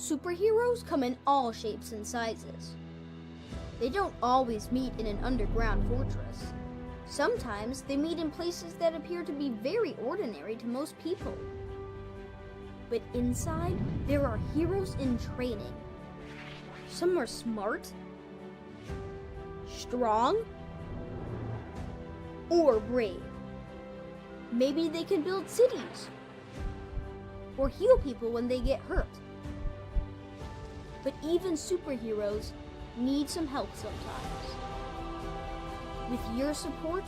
Superheroes come in all shapes and sizes. They don't always meet in an underground fortress. Sometimes they meet in places that appear to be very ordinary to most people. But inside, there are heroes in training. Some are smart, strong, or brave. Maybe they can build cities or heal people when they get hurt. But even superheroes need some help sometimes. With your support,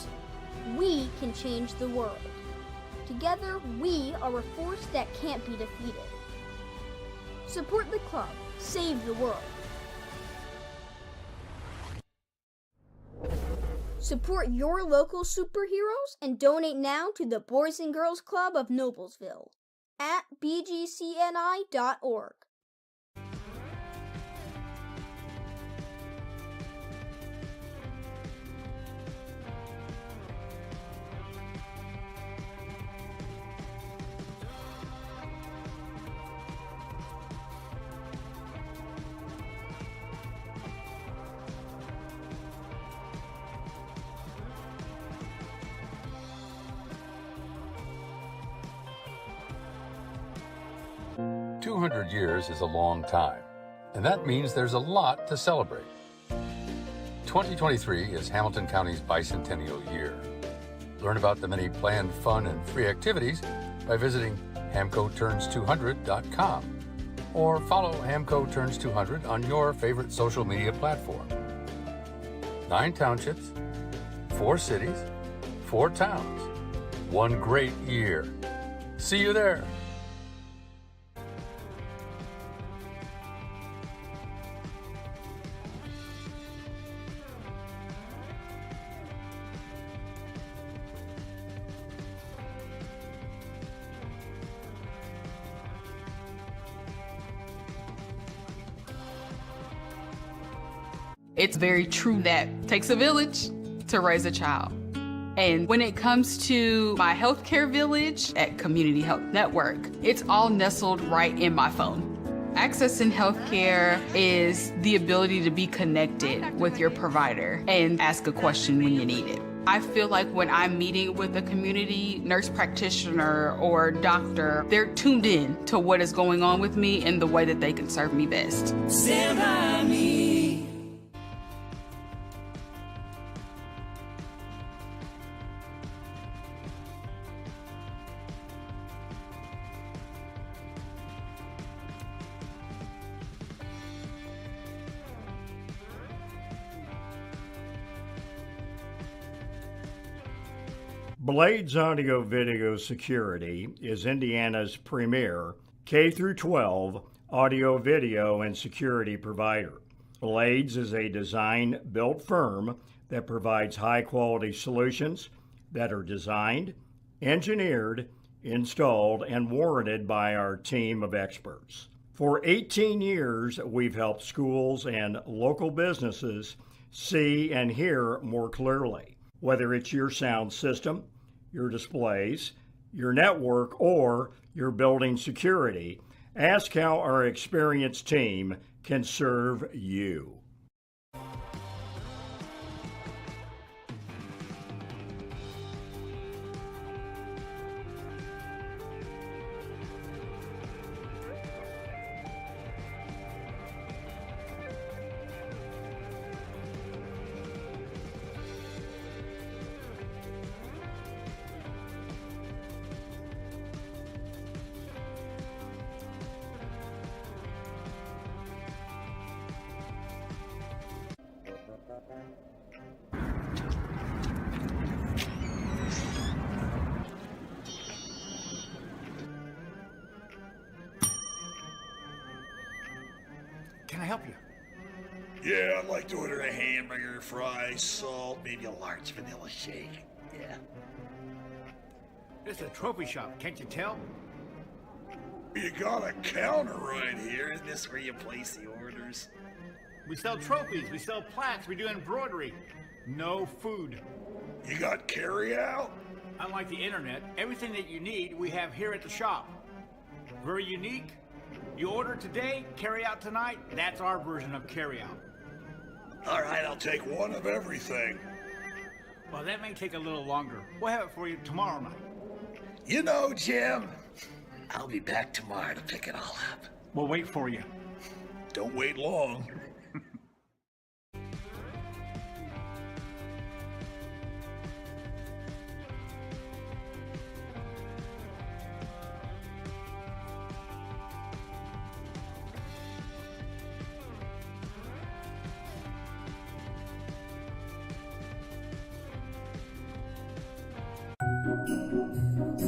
we can change the world. Together, we are a force that can't be defeated. Support the club. Save the world. Support your local superheroes and donate now to the Boys and Girls Club of Noblesville at bgcni.org. Years is a long time, and that means there's a lot to celebrate. 2023 is Hamilton County's bicentennial year. Learn about the many planned fun and free activities by visiting hamcoturns200.com or follow Hamco Turns 200 on your favorite social media platform. 9 townships, 4 cities, 4 towns, 1 great year. See you there. It's very true that it takes a village to raise a child. And when it comes to my healthcare village at Community Health Network, it's all nestled right in my phone. Accessing healthcare is the ability to be connected with your provider and ask a question when you need it. I feel like when I'm meeting with a community nurse practitioner or doctor, they're tuned in to what is going on with me and the way that they can serve me best. Stand by me. Blades Audio Video Security is Indiana's premier K-12 audio, video, and security provider. Blades is a design-built firm that provides high-quality solutions that are designed, engineered, installed, and warranted by our team of experts. For 18 years, we've helped schools and local businesses see and hear more clearly. Whether it's your sound system, your displays, your network, or your building security, ask how our experienced team can serve you. Can I help you? Yeah, I'd like to order a hamburger, fries, salt, maybe a large vanilla shake. Yeah. It's a trophy shop, can't you tell? You got a counter right here. Isn't this where you place the orders? We sell trophies, we sell plaques, we do embroidery. No food. You got carry-out? Unlike the internet, everything that you need we have here at the shop. Very unique, You order today, carry out tonight. That's our version of carry out. All right, I'll take one of everything. Well, that may take a little longer. We'll have it for you tomorrow night. You know, Jim, I'll be back tomorrow to pick it all up. We'll wait for you. Don't wait long.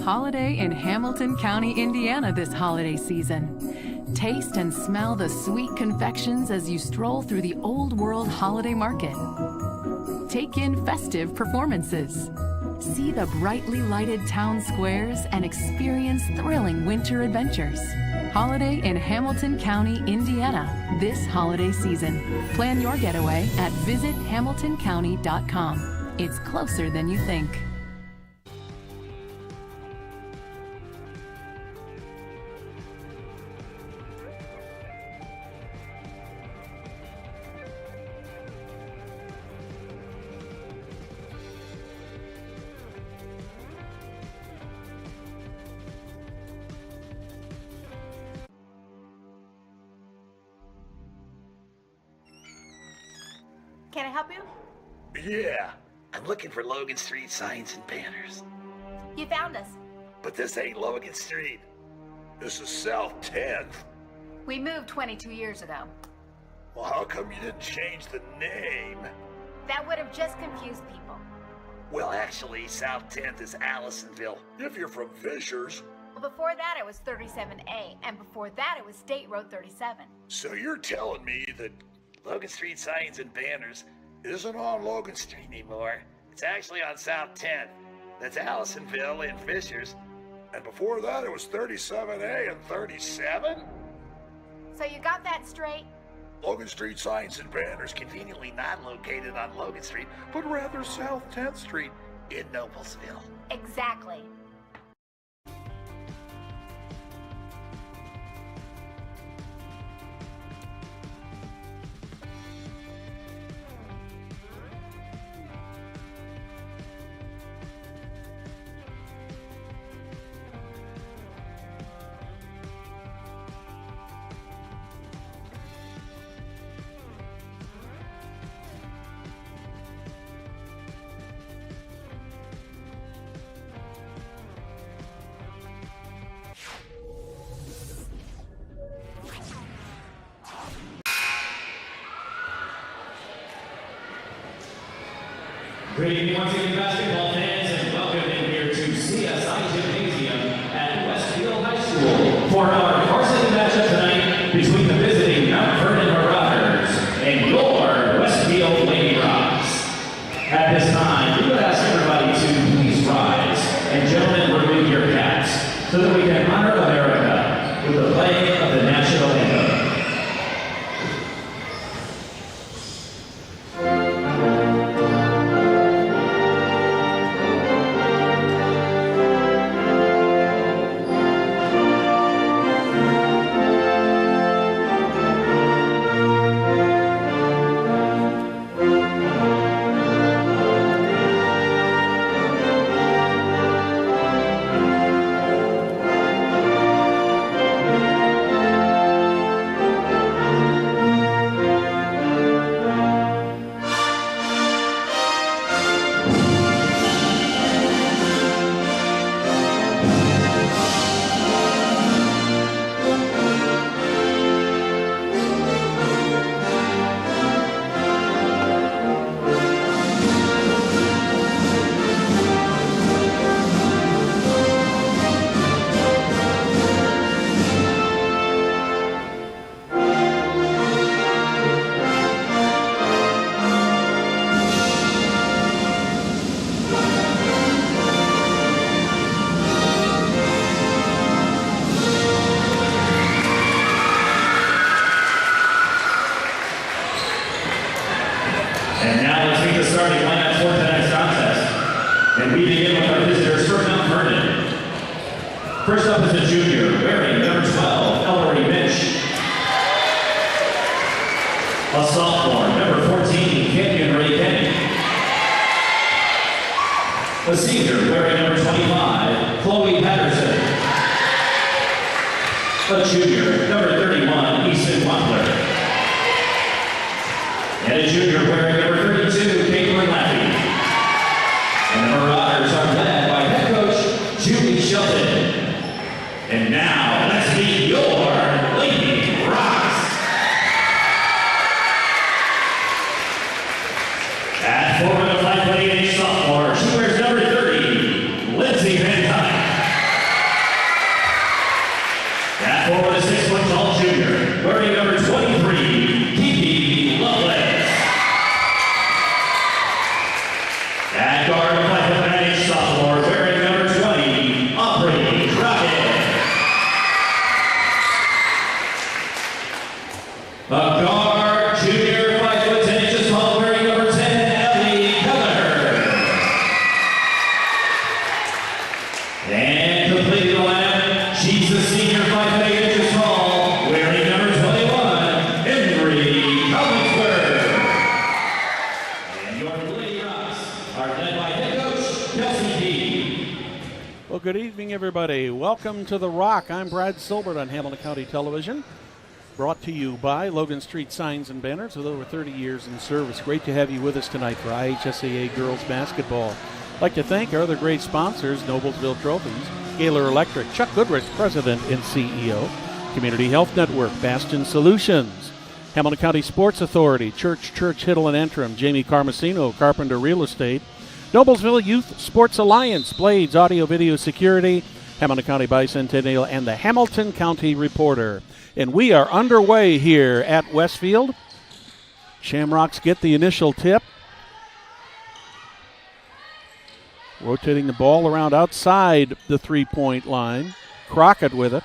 Holiday in Hamilton County, Indiana this holiday season. Taste and smell the sweet confections as you stroll through the Old World Holiday Market. Take in festive performances. See the brightly lighted town squares and experience thrilling winter adventures. Holiday in Hamilton County, Indiana this holiday season. Plan your getaway at visithamiltoncounty.com. It's closer than you think. Can I help you? Yeah, I'm looking for Logan Street signs and banners. You found us. But this ain't Logan Street. This is South 10th. We moved 22 years ago. Well, how come you didn't change the name? That would have just confused people. Well, actually, South 10th is Allisonville, if you're from Fishers. Well, before that it was 37A, and before that it was State Road 37. So you're telling me that Logan Street signs and banners isn't on Logan Street anymore. It's actually on South 10th. That's Allisonville and Fishers. And before that, it was 37A and 37? So you got that straight? Logan Street signs and banners conveniently not located on Logan Street, but rather South 10th Street in Noblesville. Exactly. Good evening once again, basketball fans, and welcome in here to CSI Gymnasium at Westfield High School for our varsity matchup tonight between the visiting Mount Vernon Marauders and your Westfield Lady Rocks. At this time, we would ask everybody to please rise, and gentlemen, remove your caps so that we can honor America with the playing of the national anthem. And now let's meet the starting lineup for tonight's contest. And we begin with our visitors from Mount Vernon. First up is a junior, wearing number 12, Ellery Mitch. A sophomore, number 14, Canyon Ray Kenny. A senior, wearing number 25, Chloe Patterson. A junior, number 31, Easton Wampler. And a junior wearing number 32, Caitlin Laffey. And the Marauders are led by head coach Julie Shelton. And now, let's meet your Lady Rocks. At forward, a 5'8" sophomore, she wears number 30, Lindsay Van Dyke. At forward, a 6-foot-tall junior, wearing number 23, Kiki Lovelace. At guard, a 5'9" sophomore, wearing number 20, Aubrey Crockett. A guard, junior, 5'10" tall, wearing number 10, Ellie Kelleher. And completing the lineup, she's the senior, 5'8" tall, wearing number 21, Henry Collinsworth. And your Lady Rocks are led by head coach Kelsey D. Well, good evening, everybody. Welcome to The Rock. I'm Brad Silbert on Hamilton County Television. Brought to you by Logan Street Signs and Banners with over 30 years in service. Great to have you with us tonight for IHSAA Girls Basketball. I'd like to thank our other great sponsors, Noblesville Trophies, Gaylor Electric, Chuck Goodrich, President and CEO, Community Health Network, Bastion Solutions, Hamilton County Sports Authority, Church, Hiddle and Antrim, Jamie Carmesino, Carpenter Real Estate, Noblesville Youth Sports Alliance, Blades Audio Video Security, Hamilton County Bicentennial, and the Hamilton County Reporter. And we are underway here at Westfield. Shamrocks get the initial tip. Rotating the ball around outside the three-point line. Crockett with it.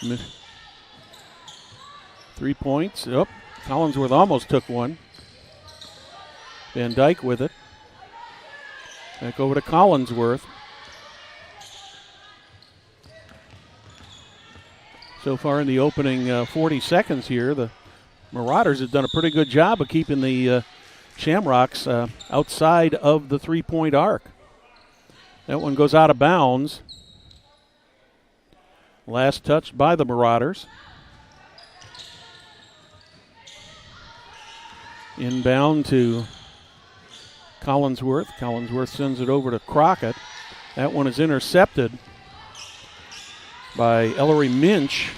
Mi- 3 points. Oh, Collinsworth almost took one. Van Dyke with it. Back over to Collinsworth. So far in the opening 40 seconds here, the Marauders have done a pretty good job of keeping the Shamrocks outside of the three-point arc. That one goes out of bounds. Last touch by the Marauders. Inbound to Collinsworth. Collinsworth sends it over to Crockett. That one is intercepted by Ellery Minch.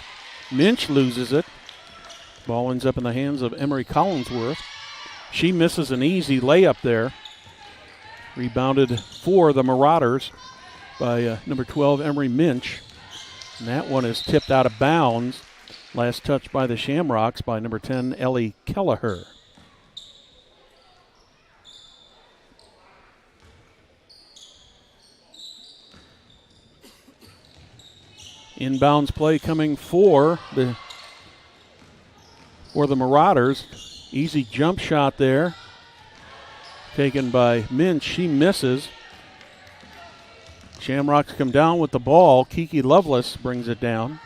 Minch loses it. Ball ends up in the hands of Emery Collinsworth. She misses an easy layup there. Rebounded for the Marauders by number 12, Emery Minch. And that one is tipped out of bounds. Last touch by the Shamrocks by number 10, Ellie Kelleher. Inbounds play coming for the Marauders. Easy jump shot there. Taken by Minch. She misses. Shamrocks come down with the ball. Kiki Lovelace brings it down.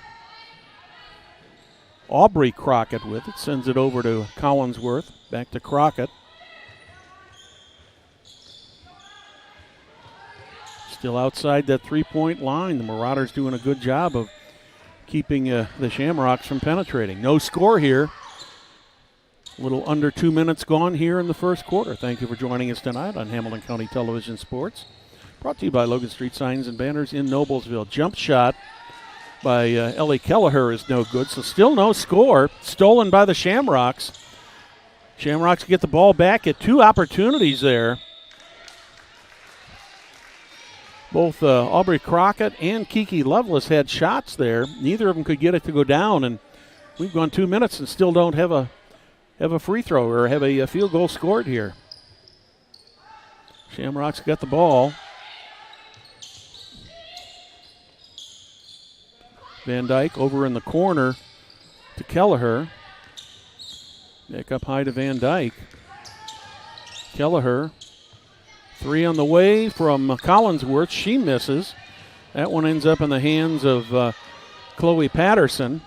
Aubrey Crockett with it. Sends it over to Collinsworth. Back to Crockett. Still outside that three-point line. The Marauders doing a good job of keeping the Shamrocks from penetrating. No score here. A little under 2 minutes gone here in the first quarter. Thank you for joining us tonight on Hamilton County Television Sports. Brought to you by Logan Street Signs and Banners in Noblesville. Jump shot by Ellie Kelleher is no good, so still no score. Stolen by the Shamrocks. Shamrocks get the ball back at two opportunities there. Both Aubrey Crockett and Kiki Lovelace had shots there. Neither of them could get it to go down, and we've gone 2 minutes and still don't have a free throw or have a field goal scored here. Shamrocks got the ball. Van Dyke over in the corner to Kelleher. Back up high to Van Dyke. Kelleher. Three on the way from Collinsworth. She misses. That one ends up in the hands of Chloe Patterson.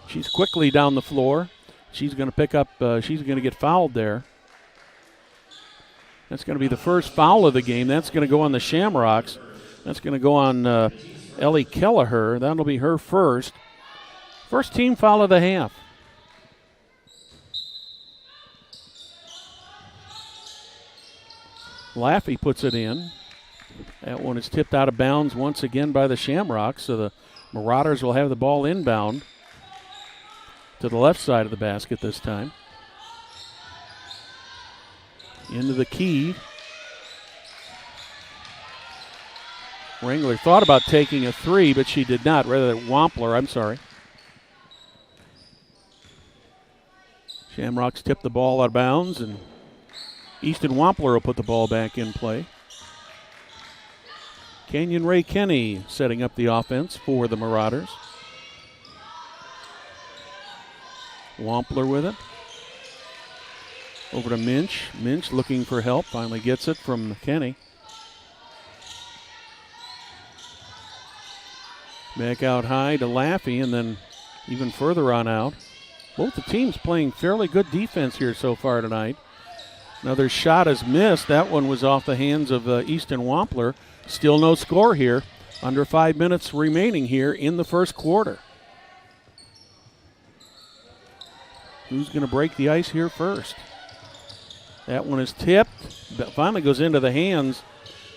She's quickly down the floor. She's going to pick up, she's going to get fouled there. That's going to be the first foul of the game. That's going to go on the Shamrocks. That's going to go on Ellie Kelleher. That'll be her first. First team foul of the half. Laffey puts it in. That one is tipped out of bounds once again by the Shamrocks, so the Marauders will have the ball inbound to the left side of the basket this time. Into the key. Wrangler thought about taking a three, but she did not. Rather, Wampler, I'm sorry. Shamrocks tipped the ball out of bounds, and Easton Wampler will put the ball back in play. Canyon Ray Kenny setting up the offense for the Marauders. Wampler with it. Over to Minch. Minch looking for help. Finally gets it from Kenny. Back out high to Laffey, and then even further on out. Both the teams playing fairly good defense here so far tonight. Another shot is missed. That one was off the hands of Easton Wampler. Still no score here. Under 5 minutes remaining here in the first quarter. Who's going to break the ice here first? That one is tipped. But finally goes into the hands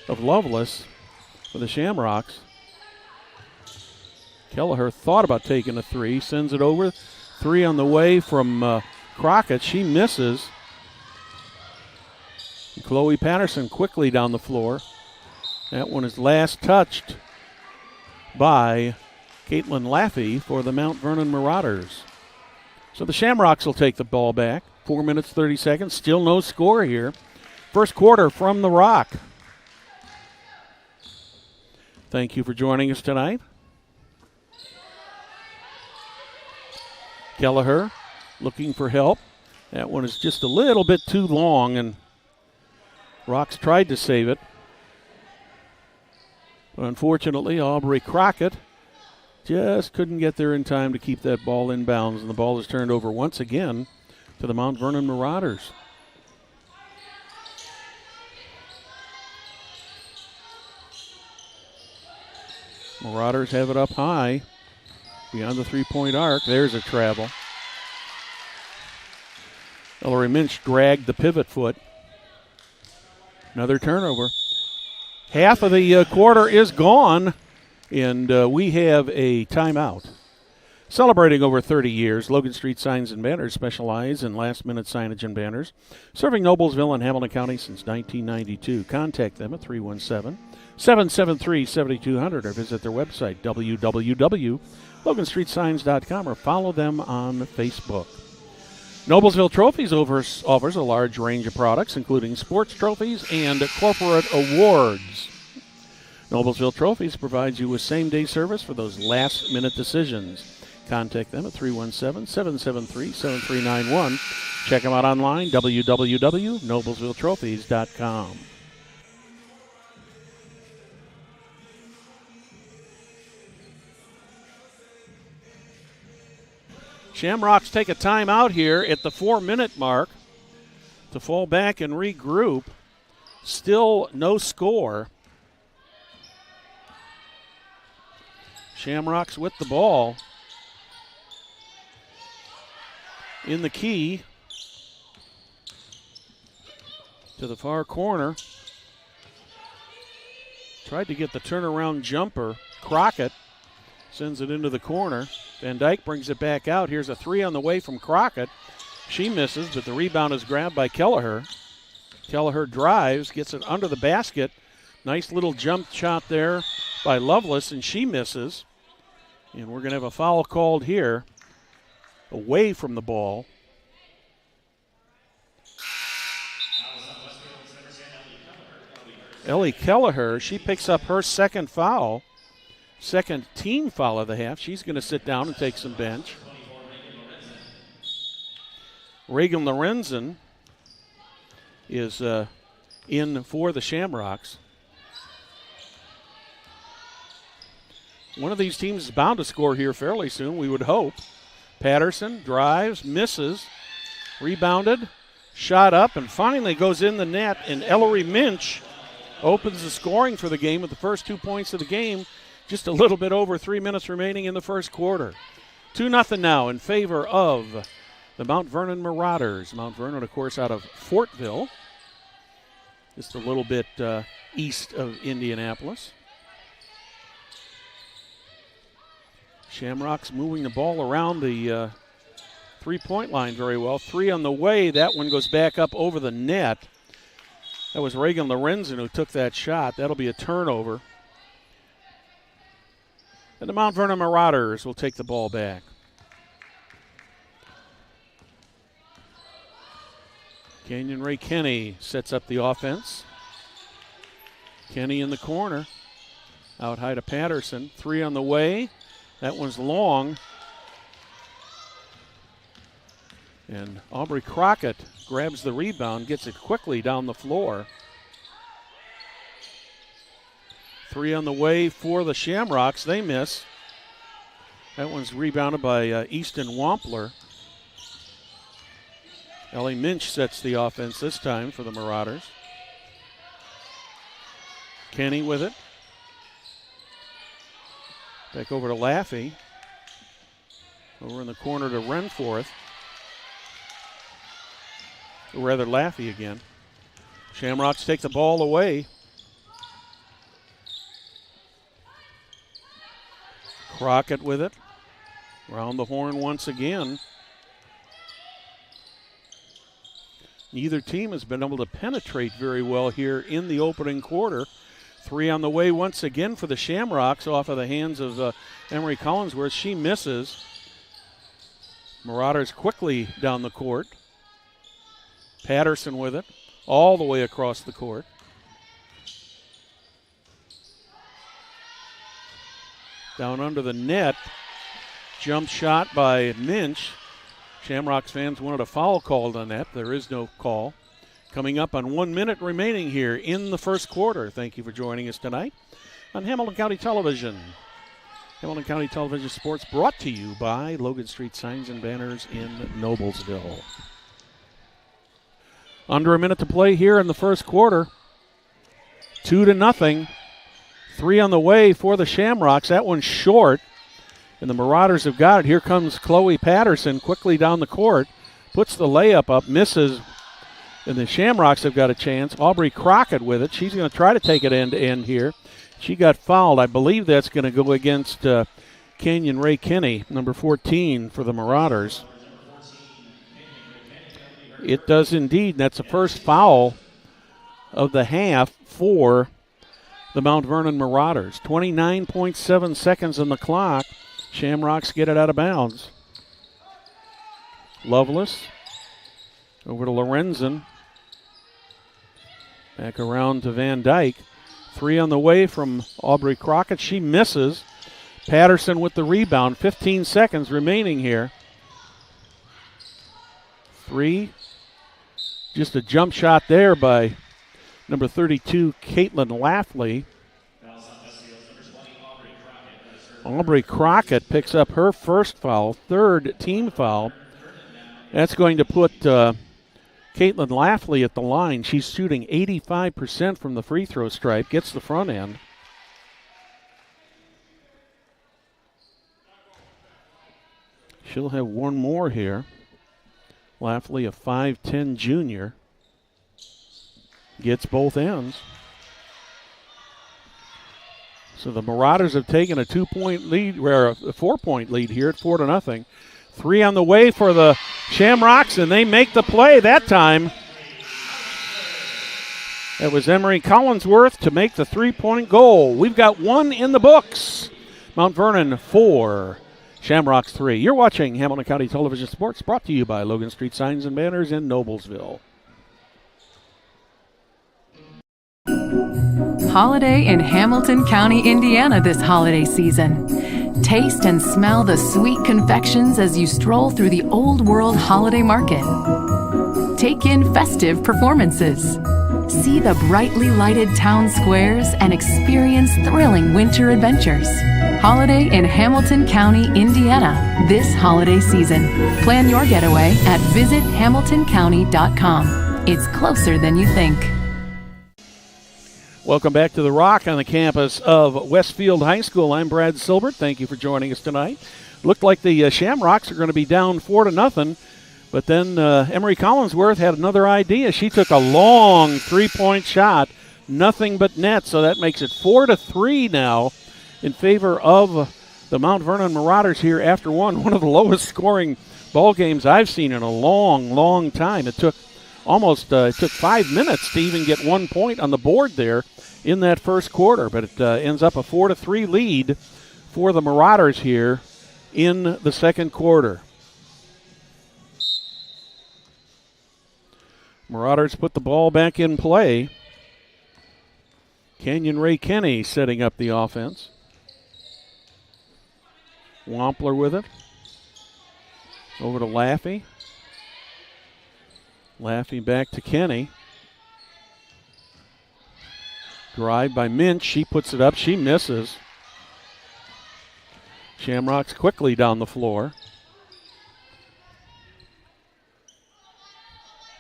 of Lovelace for the Shamrocks. Kelleher thought about taking a three. Sends it over. Three on the way from Crockett. She misses. Chloe Patterson quickly down the floor. That one is last touched by Caitlin Laffey for the Mount Vernon Marauders. So the Shamrocks will take the ball back. 4 minutes, 30 seconds. Still no score here. First quarter from the Rock. Thank you for joining us tonight. Kelleher looking for help. That one is just a little bit too long, and Rocks tried to save it. But unfortunately, Aubrey Crockett just couldn't get there in time to keep that ball in bounds, and the ball is turned over once again to the Mount Vernon Marauders. Marauders have it up high beyond the three-point arc. There's a travel. Ellery Minch dragged the pivot foot. Another turnover. Half of the quarter is gone, and we have a timeout. Celebrating over 30 years, Logan Street Signs and Banners specialize in last-minute signage and banners, serving Noblesville and Hamilton County since 1992. Contact them at 317-773-7200 or visit their website, www.loganstreetsigns.com, or follow them on Facebook. Noblesville Trophies offers a large range of products, including sports trophies and corporate awards. Noblesville Trophies provides you with same-day service for those last-minute decisions. Contact them at 317-773-7391. Check them out online, www.noblesvilletrophies.com. Shamrocks take a timeout here at the 4-minute mark to fall back and regroup. Still no score. Shamrocks with the ball. In the key. To the far corner. Tried to get the turnaround jumper. Crockett sends it into the corner. Van Dyke brings it back out. Here's a three on the way from Crockett. She misses, but the rebound is grabbed by Kelleher. Kelleher drives, gets it under the basket. Nice little jump shot there by Lovelace, and she misses. And we're going to have a foul called here away from the ball. Ellie Kelleher, she picks up her second foul. Second team foul of the half. She's going to sit down and take some bench. Reagan Lorenzen is in for the Shamrocks. One of these teams is bound to score here fairly soon, we would hope. Patterson drives, misses, rebounded, shot up, and finally goes in the net, and Ellery Minch opens the scoring for the game with the first 2 points of the game. Just a little bit over 3 minutes remaining in the first quarter. 2-0 now in favor of the Mount Vernon Marauders. Mount Vernon, of course, out of Fortville, just a little bit east of Indianapolis. Shamrocks moving the ball around the three-point line very well. 3 on the way. That one goes back up over the net. That was Reagan Lorenzen who took that shot. That'll be a turnover. And the Mount Vernon Marauders will take the ball back. Canyon Ray Kenny sets up the offense. Kenny in the corner. Out high to Patterson. 3 on the way. That one's long. And Aubrey Crockett grabs the rebound, gets it quickly down the floor. 3 on the way for the Shamrocks. They miss. That one's rebounded by Easton Wampler. Ellie Minch sets the offense this time for the Marauders. Kenny with it. Back over to Laffey. Over in the corner to Renforth. Or rather, Laffey again. Shamrocks take the ball away. Crockett with it. Round the horn once again. Neither team has been able to penetrate very well here in the opening quarter. 3 on the way once again for the Shamrocks off of the hands of Emery Collinsworth. She misses. Marauders quickly down the court. Patterson with it all the way across the court. Down under the net. Jump shot by Minch. Shamrocks fans wanted a foul called on that. There is no call. Coming up on 1 minute remaining here in the first quarter. Thank you for joining us tonight on Hamilton County Television. Hamilton County Television Sports brought to you by Logan Street Signs and Banners in Noblesville. Under a minute to play here in the first quarter. 2-0. 3 on the way for the Shamrocks. That one's short. And the Marauders have got it. Here comes Chloe Patterson quickly down the court. Puts the layup up, misses. And the Shamrocks have got a chance. Aubrey Crockett with it. She's going to try to take it end to end here. She got fouled. I believe that's going to go against Canyon Ray Kenny, number 14 for the Marauders. It does indeed. That's the first foul of the half for the Mount Vernon Marauders. 29.7 seconds on the clock. Shamrocks get it out of bounds. Lovelace over to Lorenzen. Back around to Van Dyke. 3 on the way from Aubrey Crockett. She misses. Patterson with the rebound. 15 seconds remaining here. 3. Just a jump shot there by number 32, Caitlin Laffley. Aubrey Crockett picks up her first foul, third team foul. That's going to put Caitlin Laffley at the line. She's shooting 85% from the free throw stripe, gets the front end. She'll have one more here. Laffley, a 5'10 junior, gets both ends. So the Marauders have taken a 2-point lead, or a 4-point lead here at 4-0. 3 on the way for the Shamrocks, and they make the play that time. It was Emery Collinsworth to make the 3-point goal. We've got 1 in the books. Mount Vernon 4, Shamrocks 3. You're watching Hamilton County Television Sports, brought to you by Logan Street Signs and Banners in Noblesville. Holiday in Hamilton County, Indiana this holiday season. Taste and smell the sweet confections as you stroll through the Old World Holiday Market. Take in festive performances. See the brightly lighted town squares and experience thrilling winter adventures. Holiday in Hamilton County, Indiana, this holiday season. Plan your getaway at visithamiltoncounty.com. It's closer than you think. Welcome back to The Rock on the campus of Westfield High School. I'm Brad Silbert. Thank you for joining us tonight. Looked like the Shamrocks are going to be down 4-0, but then Emery Collinsworth had another idea. She took a long three-point shot, nothing but net, so that makes it 4-3 now in favor of the Mount Vernon Marauders here after one of the lowest scoring ball games I've seen in a long, long time. It took it took 5 minutes to even get 1 point on the board there in that first quarter, but it ends up a 4-3 lead for the Marauders here in the second quarter. Marauders put the ball back in play. Canyon Ray Kenny setting up the offense. Wampler with it. Over to Laffey. Laffey back to Kenny. Drive by Minch. She puts it up. She misses. Shamrocks quickly down the floor.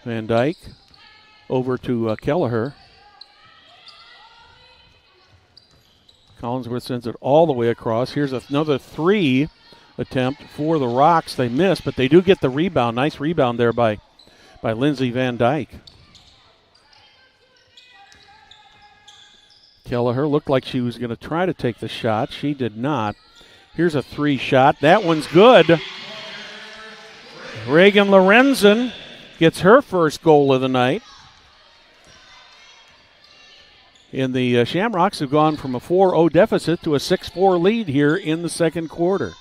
Van Dyke over to Kelleher. Collinsworth sends it all the way across. Here's another three attempt for the Rocks. They miss, but they do get the rebound. Nice rebound there by Lindsay Van Dyke. Kelleher looked like she was going to try to take the shot. She did not. Here's a three shot. That one's good. Reagan Lorenzen gets her first goal of the night. And the Shamrocks have gone from a 4-0 deficit to a 6-4 lead here in the second quarter.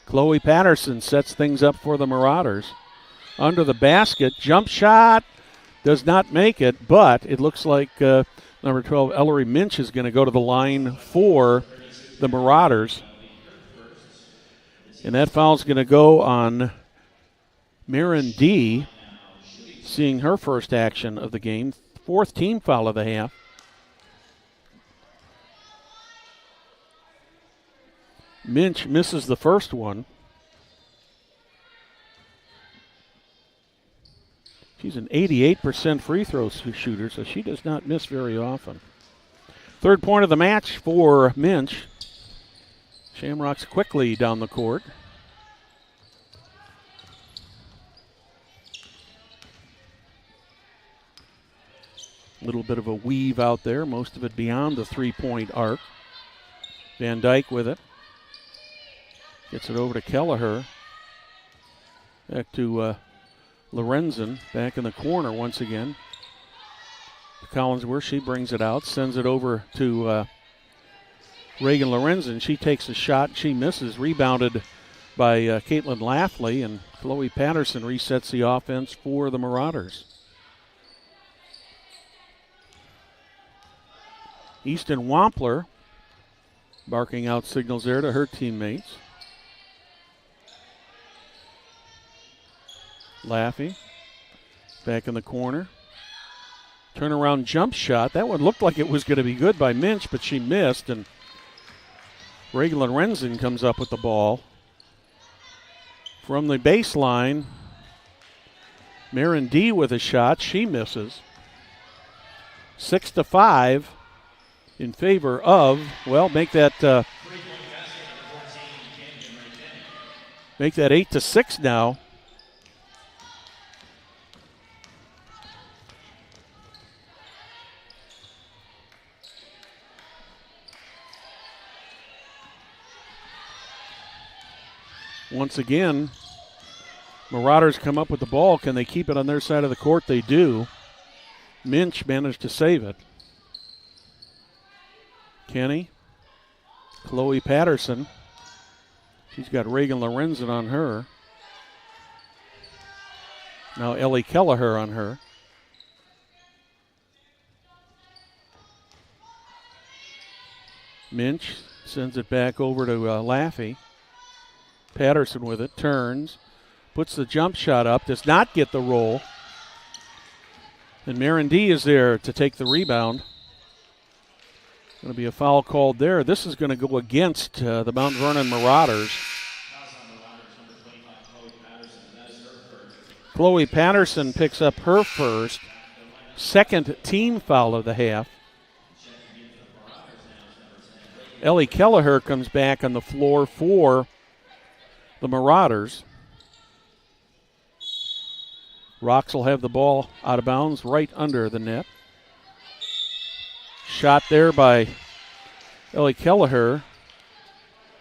Chloe Patterson sets things up for the Marauders. Under the basket, jump shot, does not make it, but it looks like number 12, Ellery Minch, is going to go to the line for the Marauders. And that foul's going to go on Marin D, seeing her first action of the game. Fourth team foul of the half. Minch misses the first one. She's an 88% free throw shooter, so she does not miss very often. Third point of the match for Minch. Shamrocks quickly down the court. A little bit of a weave out there, most of it beyond the three-point arc. Van Dyke with it. Gets it over to Kelleher. Back to Lorenzen, back in the corner once again. Collinsworth, she brings it out, sends it over to Reagan Lorenzen. She takes a shot, she misses, rebounded by Caitlin Laffley, and Chloe Patterson resets the offense for the Marauders. Easton Wampler barking out signals there to her teammates. Laffey back in the corner. Turnaround jump shot. That one looked like it was going to be good by Minch, but she missed, and Reagan Lorenzen comes up with the ball. From the baseline, Marin D with a shot. She misses. 6-5 in favor of, well, make that 8-6 now. Once again, Marauders come up with the ball. Can they keep it on their side of the court? They do. Minch managed to save it. Kenny. Chloe Patterson. She's got Reagan Lorenzen on her. Now Ellie Kelleher on her. Minch sends it back over to Laffey. Patterson with it, turns, puts the jump shot up, does not get the roll. And Marindee is there to take the rebound. Going to be a foul called there. This is going to go against the Mount Vernon Marauders. Chloe Patterson picks up her first, second team foul of the half. Ellie Kelleher comes back on the floor for the Marauders. Rocks will have the ball out of bounds right under the net. Shot there by Ellie Kelleher.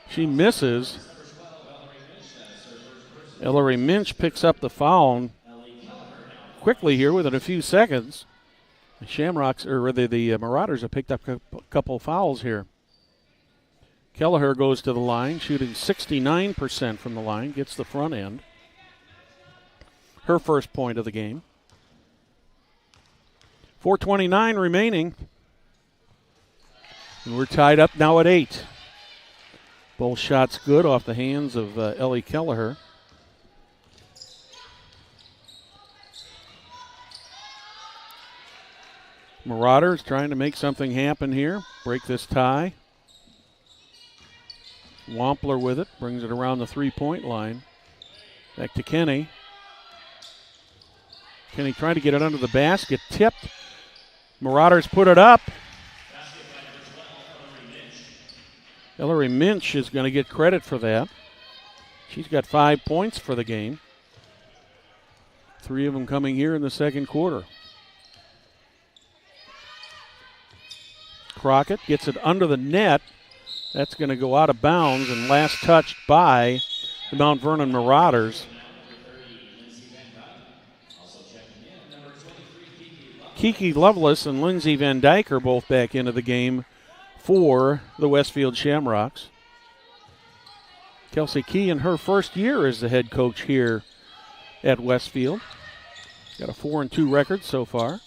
She misses. Ellery Minch picks up the foul quickly here within a few seconds. The Shamrocks, or rather the Marauders, have picked up a couple fouls here. Kelleher goes to the line, shooting 69% from the line, gets the front end. Her first point of the game. 4:29 remaining. And we're tied up now at 8. Both shots good off the hands of Ellie Kelleher. Marauders trying to make something happen here, break this tie. Wampler with it, brings it around the three-point line. Back to Kenny. Kenny trying to get it under the basket, tipped. Marauders put it up. Ellery Minch is going to get credit for that. She's got 5 points for the game. 3 of them coming here in the second quarter. Crockett gets it under the net. That's going to go out of bounds and last touched by the Mount Vernon Marauders. Kiki Lovelace and Lindsay Van Dyke are both back into the game for the Westfield Shamrocks. Kelsey Key in her first year as the head coach here at Westfield. Got a 4-2 record so far.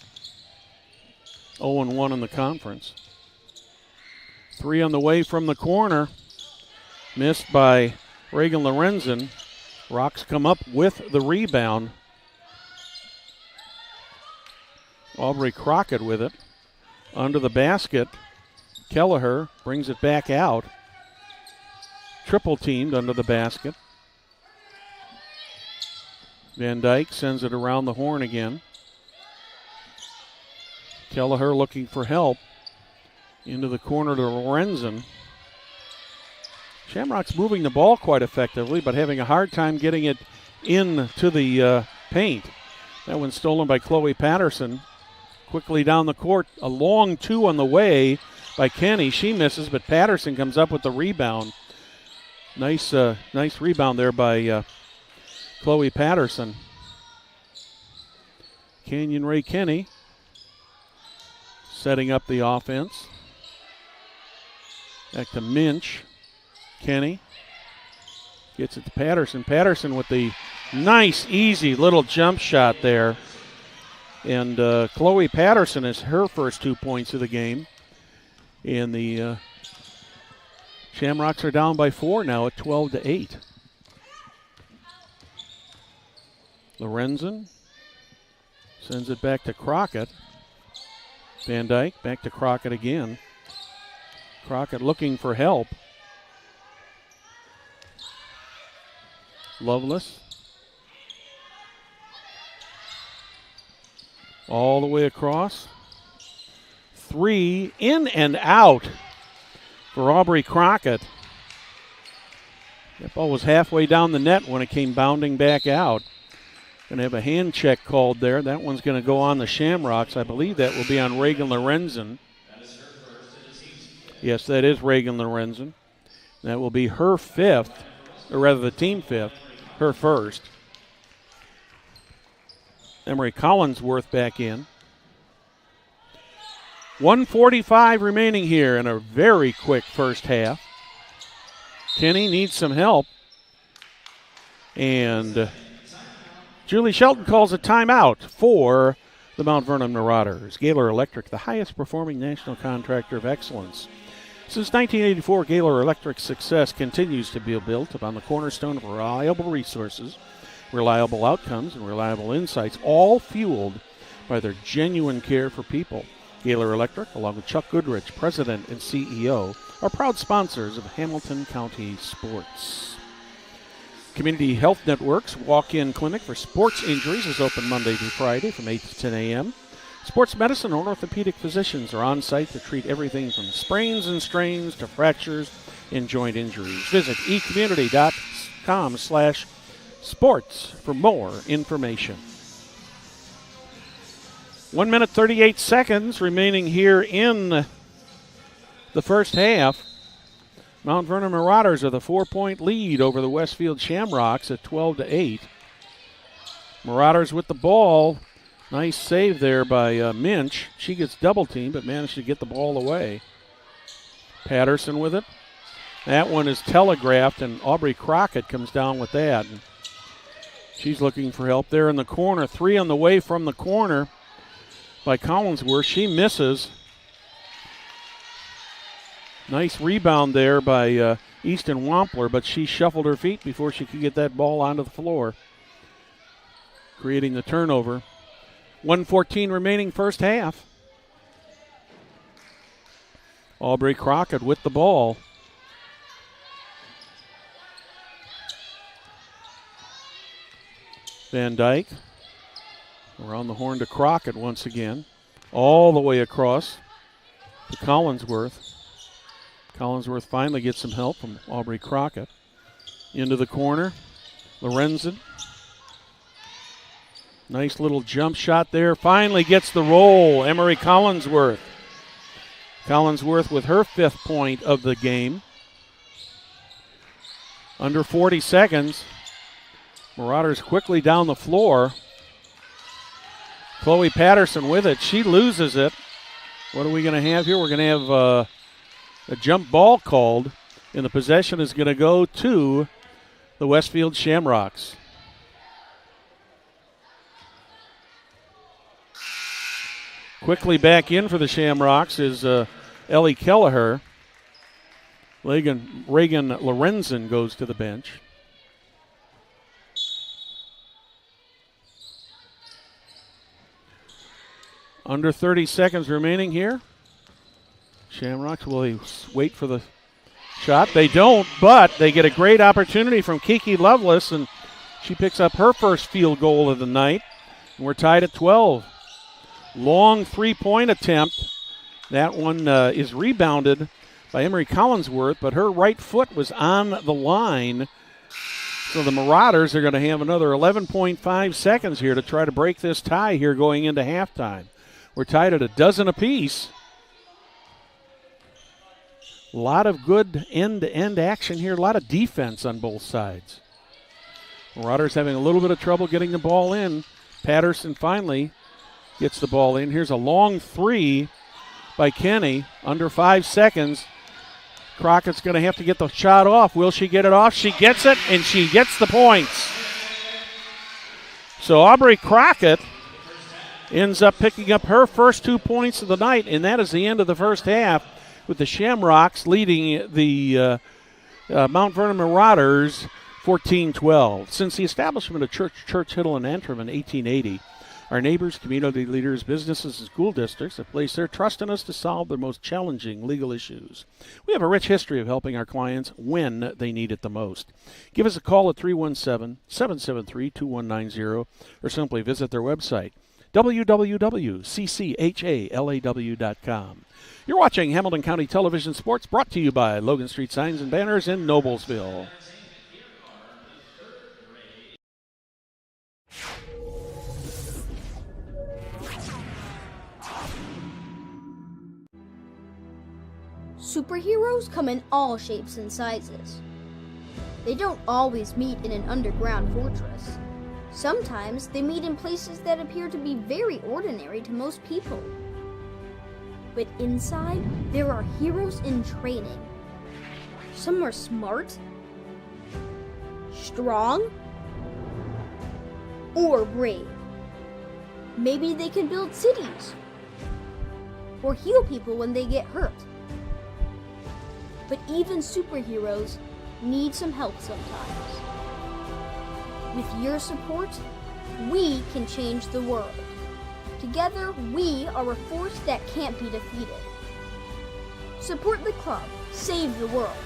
0-1 in the conference. 3 on the way from the corner. Missed by Reagan Lorenzen. Rocks come up with the rebound. Aubrey Crockett with it. Under the basket. Kelleher brings it back out. Triple teamed under the basket. Van Dyke sends it around the horn again. Kelleher looking for help. Into the corner to Lorenzen. Shamrocks moving the ball quite effectively, but having a hard time getting it into the paint. That one's stolen by Chloe Patterson. Quickly down the court, a long 2 on the way by Kenny. She misses, but Patterson comes up with the rebound. Nice rebound there by Chloe Patterson. Canyon Ray Kenny setting up the offense. Back to Minch. Kenny gets it to Patterson. Patterson with the nice, easy little jump shot there. And Chloe Patterson is her first 2 points of the game. And the Shamrocks are down by 4 now at 12-8. Lorenzen sends it back to Crockett. Van Dyke back to Crockett again. Crockett looking for help. Lovelace. All the way across. 3 in and out for Aubrey Crockett. That ball was halfway down the net when it came bounding back out. Going to have a hand check called there. That one's going to go on the Shamrocks. I believe that will be on Reagan Lorenzen. Yes, that is Reagan Lorenzen. That will be her 5th, or rather the team 5th, her first. Emery Collinsworth back in. 1:45 remaining here in a very quick first half. Kenny needs some help. And Julie Shelton calls a timeout for the Mount Vernon Marauders. Gaylor Electric, the highest performing national contractor of excellence. Since 1984, Gaylor Electric's success continues to be built upon the cornerstone of reliable resources, reliable outcomes, and reliable insights, all fueled by their genuine care for people. Gaylor Electric, along with Chuck Goodrich, President and CEO, are proud sponsors of Hamilton County sports. Community Health Network's walk-in clinic for sports injuries is open Monday through Friday from 8 to 10 a.m. Sports medicine or orthopedic physicians are on site to treat everything from sprains and strains to fractures and joint injuries. Visit ecommunity.com/sports for more information. 1 minute 38 seconds remaining here in the first half. Mount Vernon Marauders are the 4-point lead over the Westfield Shamrocks at 12-8. Marauders with the ball. Nice save there by Minch. She gets double teamed but managed to get the ball away. Patterson with it. That one is telegraphed, and Aubrey Crockett comes down with that. And she's looking for help there in the corner. 3 on the way from the corner by Collinsworth. She misses. Nice rebound there by Easton Wampler, but she shuffled her feet before she could get that ball onto the floor, creating the turnover. 1:14 remaining first half. Aubrey Crockett with the ball. Van Dyke around the horn to Crockett once again. All the way across to Collinsworth. Collinsworth finally gets some help from Aubrey Crockett. Into the corner. Lorenzen. Nice little jump shot there. Finally gets the roll. Emery Collinsworth. Collinsworth with her 5th point of the game. Under 40 seconds. Marauders quickly down the floor. Chloe Patterson with it. She loses it. What are we going to have here? We're going to have a jump ball called, and the possession is going to go to the Westfield Shamrocks. Quickly back in for the Shamrocks is Ellie Kelleher. Reagan Lorenzen goes to the bench. Under 30 seconds remaining here. Shamrocks, will they wait for the shot? They don't, but they get a great opportunity from Kiki Lovelace, and she picks up her first field goal of the night. And we're tied at 12. Long 3-point attempt. That one is rebounded by Emery Collinsworth, but her right foot was on the line. So the Marauders are going to have another 11.5 seconds here to try to break this tie here going into halftime. We're tied at a dozen apiece. A lot of good end-to-end action here. A lot of defense on both sides. Marauders having a little bit of trouble getting the ball in. Patterson finally gets the ball in. Here's a long 3 by Kenny. Under 5 seconds. Crockett's going to have to get the shot off. Will she get it off? She gets it, and she gets the points. So Aubrey Crockett ends up picking up her first 2 points of the night, and that is the end of the first half, with the Shamrocks leading the Mount Vernon Marauders 14-12. Since the establishment of Church Hiddle and Antrim in 1880, our neighbors, community leaders, businesses, and school districts have placed their trust in us to solve their most challenging legal issues. We have a rich history of helping our clients when they need it the most. Give us a call at 317-773-2190 or simply visit their website, www.cchalaw.com. You're watching Hamilton County Television Sports, brought to you by Logan Street Signs and Banners in Noblesville. Superheroes come in all shapes and sizes. They don't always meet in an underground fortress. Sometimes they meet in places that appear to be very ordinary to most people. But inside, there are heroes in training. Some are smart, strong, or brave. Maybe they can build cities or heal people when they get hurt. But even superheroes need some help sometimes. With your support, we can change the world. Together, we are a force that can't be defeated. Support the club. Save the world.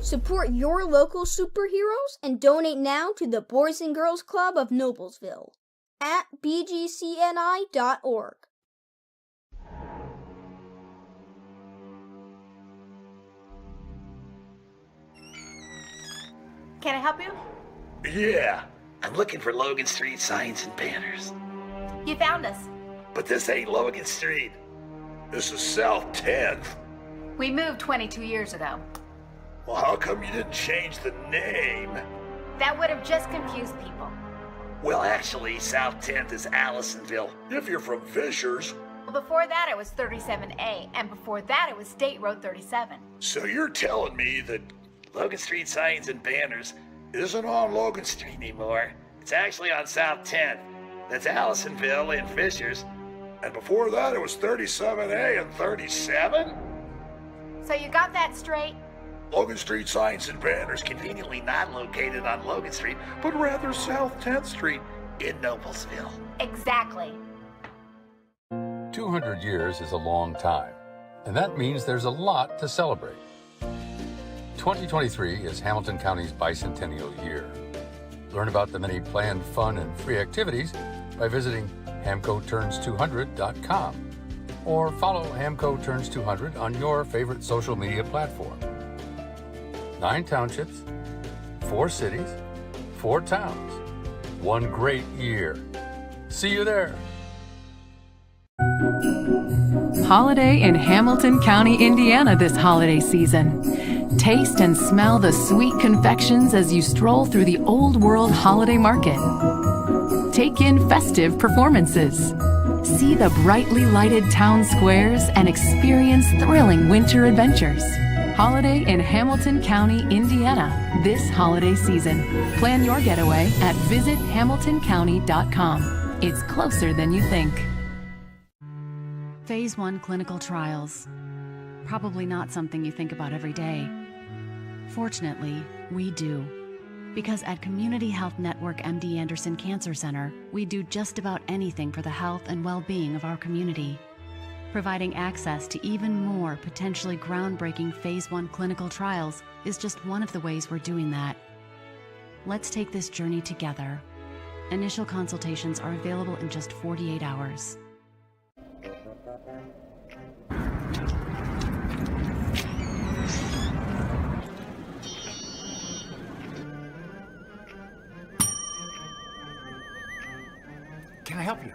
Support your local superheroes and donate now to the Boys and Girls Club of Noblesville at bgcni.org. Can I help you? Yeah, I'm looking for Logan Street signs and banners. You found us. But this ain't Logan Street. This is South 10th. We moved 22 years ago. Well, how come you didn't change the name? That would have just confused people. Well, actually, South 10th is Allisonville, if you're from Fishers. Well, before that, it was 37A, and before that, it was State Road 37. So you're telling me that Logan Street signs and banners isn't on Logan Street anymore. It's actually on South 10th. That's Allisonville and Fishers. And before that, it was 37A and 37? So you got that straight? Logan Street signs and banners conveniently not located on Logan Street, but rather South 10th Street in Noblesville. Exactly. 200 years is a long time, and that means there's a lot to celebrate. 2023 is Hamilton County's bicentennial year. Learn about the many planned fun and free activities by visiting hamcoturns200.com or follow Hamco Turns 200 on your favorite social media platform. 9 townships, 4 cities, 4 towns, 1 great year. See you there. Holiday in Hamilton County, Indiana this holiday season. Taste and smell the sweet confections as you stroll through the Old World Holiday Market. Take in festive performances. See the brightly lighted town squares and experience thrilling winter adventures. Holiday in Hamilton County, Indiana this holiday season. Plan your getaway at visithamiltoncounty.com. It's closer than you think. Phase 1 clinical trials. Probably not something you think about every day. Fortunately, we do. Because at Community Health Network MD Anderson Cancer Center, we do just about anything for the health and well-being of our community. Providing access to even more potentially groundbreaking Phase 1 clinical trials is just one of the ways we're doing that. Let's take this journey together. Initial consultations are available in just 48 hours. Can I help you?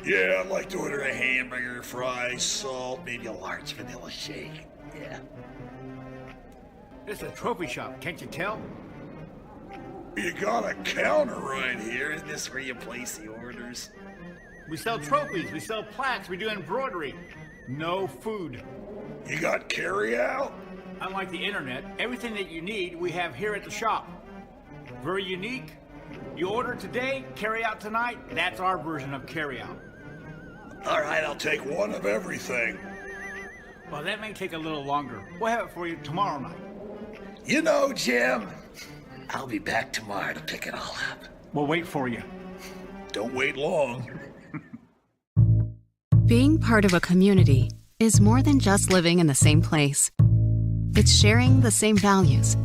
Yeah, I'd like to order a hamburger, fries, salt, maybe a large vanilla shake. Yeah. This is a trophy shop, can't you tell? You got a counter right here. Isn't this where you place the orders? We sell trophies, we sell plaques, we do embroidery. No food. You got carry-out? Unlike the internet, everything that you need we have here at the shop. Very unique. You order today, carry out tonight. That's our version of carry out. All right, I'll take one of everything. Well, that may take a little longer. We'll have it for you tomorrow night. You know, Jim, I'll be back tomorrow to pick it all up. We'll wait for you. Don't wait long. Being part of a community is more than just living in the same place. It's sharing the same values,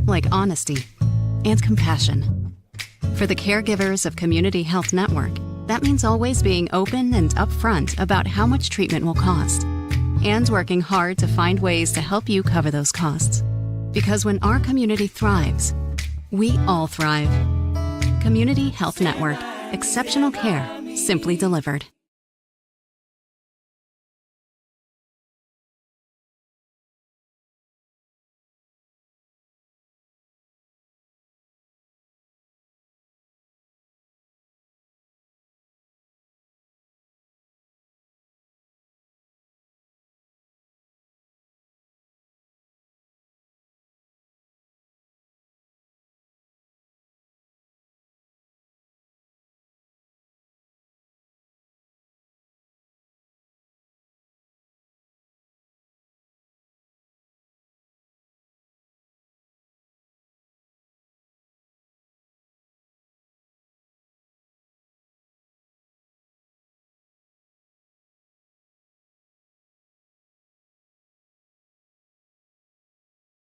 like honesty and compassion. For the caregivers of Community Health Network, that means always being open and upfront about how much treatment will cost, and working hard to find ways to help you cover those costs. Because when our community thrives, we all thrive. Community Health Network. Exceptional care, simply delivered.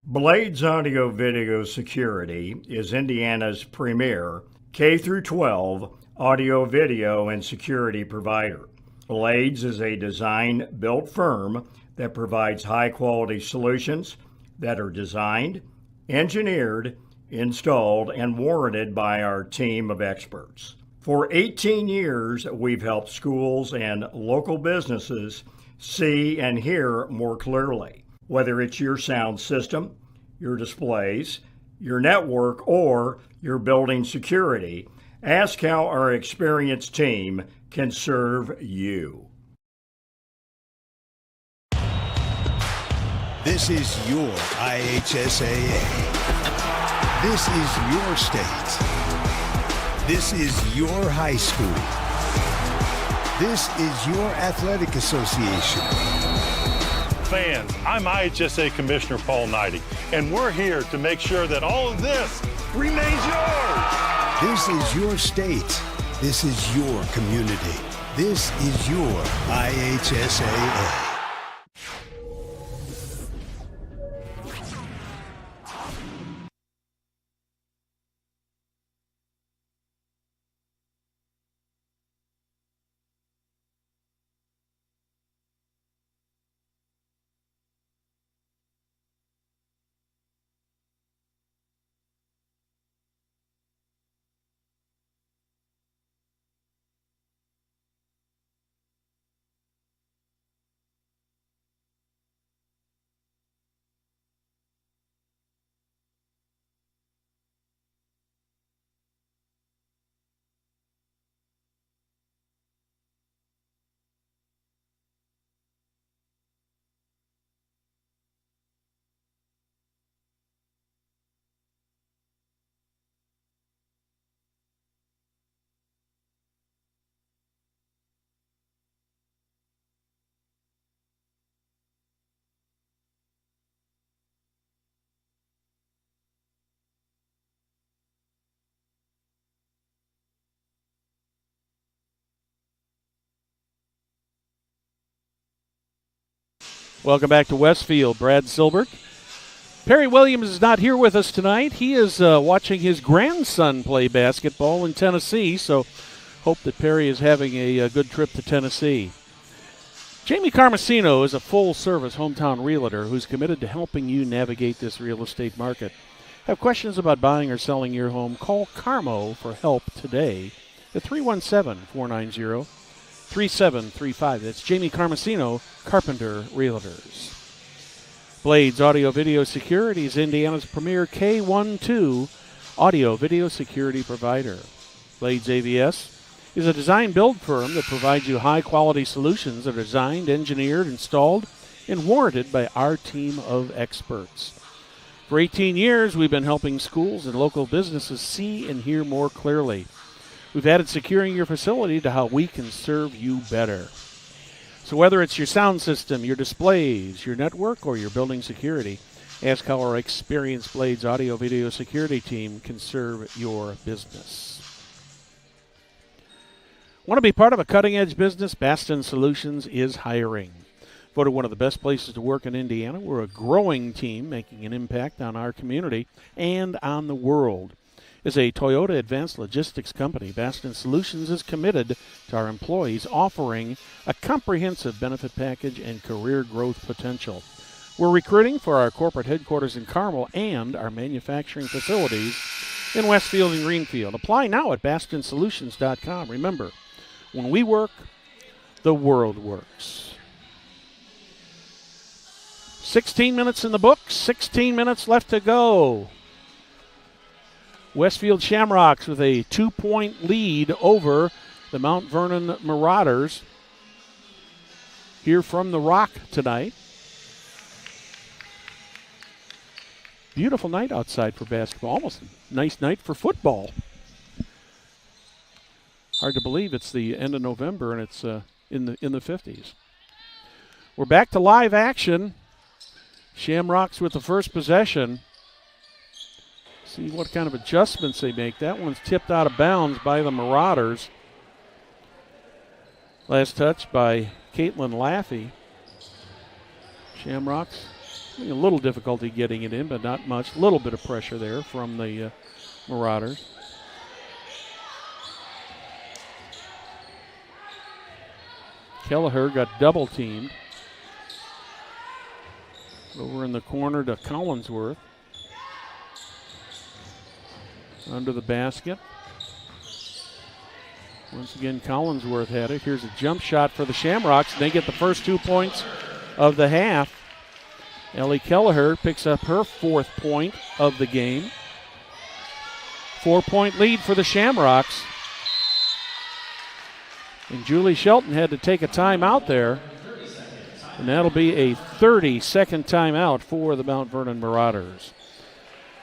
Blades Audio Video Security is Indiana's premier K-12 audio video and security provider. Blades is a design-built firm that provides high-quality solutions that are designed, engineered, installed, and warranted by our team of experts. For 18 years, we've helped schools and local businesses see and hear more clearly. Whether it's your sound system, your displays, your network, or your building security, ask how our experienced team can serve you. This is your IHSAA. This is your state. This is your high school. This is your athletic association. Fans, I'm IHSAA Commissioner Paul Knighty, and we're here to make sure that all of this remains yours. This is your state. This is your community. This is your IHSAA. Welcome back to Westfield. Brad Silbert. Perry Williams is not here with us tonight. He is watching his grandson play basketball in Tennessee, so hope that Perry is having a good trip to Tennessee. Jamie Carmesino is a full-service hometown realtor who's committed to helping you navigate this real estate market. Have questions about buying or selling your home? Call Carmo for help today at 317-490-3735. That's Jamie Carmesino, Carpenter Realtors. Blades Audio Video Security is Indiana's premier K12 audio video security provider. Blades AVS is a design-build firm that provides you high-quality solutions that are designed, engineered, installed, and warranted by our team of experts. For 18 years, we've been helping schools and local businesses see and hear more clearly. We've added securing your facility to how we can serve you better. So whether it's your sound system, your displays, your network, or your building security, ask how our experienced Blades Audio Video Security team can serve your business. Want to be part of a cutting-edge business? Baston Solutions is hiring. Voted one of the best places to work in Indiana, we're a growing team making an impact on our community and on the world. As a Toyota Advanced Logistics company, Baston Solutions is committed to our employees, offering a comprehensive benefit package and career growth potential. We're recruiting for our corporate headquarters in Carmel and our manufacturing facilities in Westfield and Greenfield. Apply now at bastonsolutions.com. Remember, when we work, the world works. 16 minutes in the books, 16 minutes left to go. Westfield Shamrocks with a 2-point lead over the Mount Vernon Marauders here from the Rock tonight. Beautiful night outside for basketball. Almost a nice night for football. Hard to believe it's the end of November and it's in the 50s. We're back to live action. Shamrocks with the first possession. See what kind of adjustments they make. That one's tipped out of bounds by the Marauders. Last touch by Caitlin Laffey. Shamrocks A little difficulty getting it in, but not much. A little bit of pressure there from the Marauders. Kelleher got double teamed. Over in the corner to Collinsworth. Under the basket. Once again, Collinsworth had it. Here's a jump shot for the Shamrocks. They get the first 2 points of the half. Ellie Kelleher picks up her 4th point of the game. 4-point lead for the Shamrocks. And Julie Shelton had to take a timeout there. And that'll be a 30-second timeout for the Mount Vernon Marauders.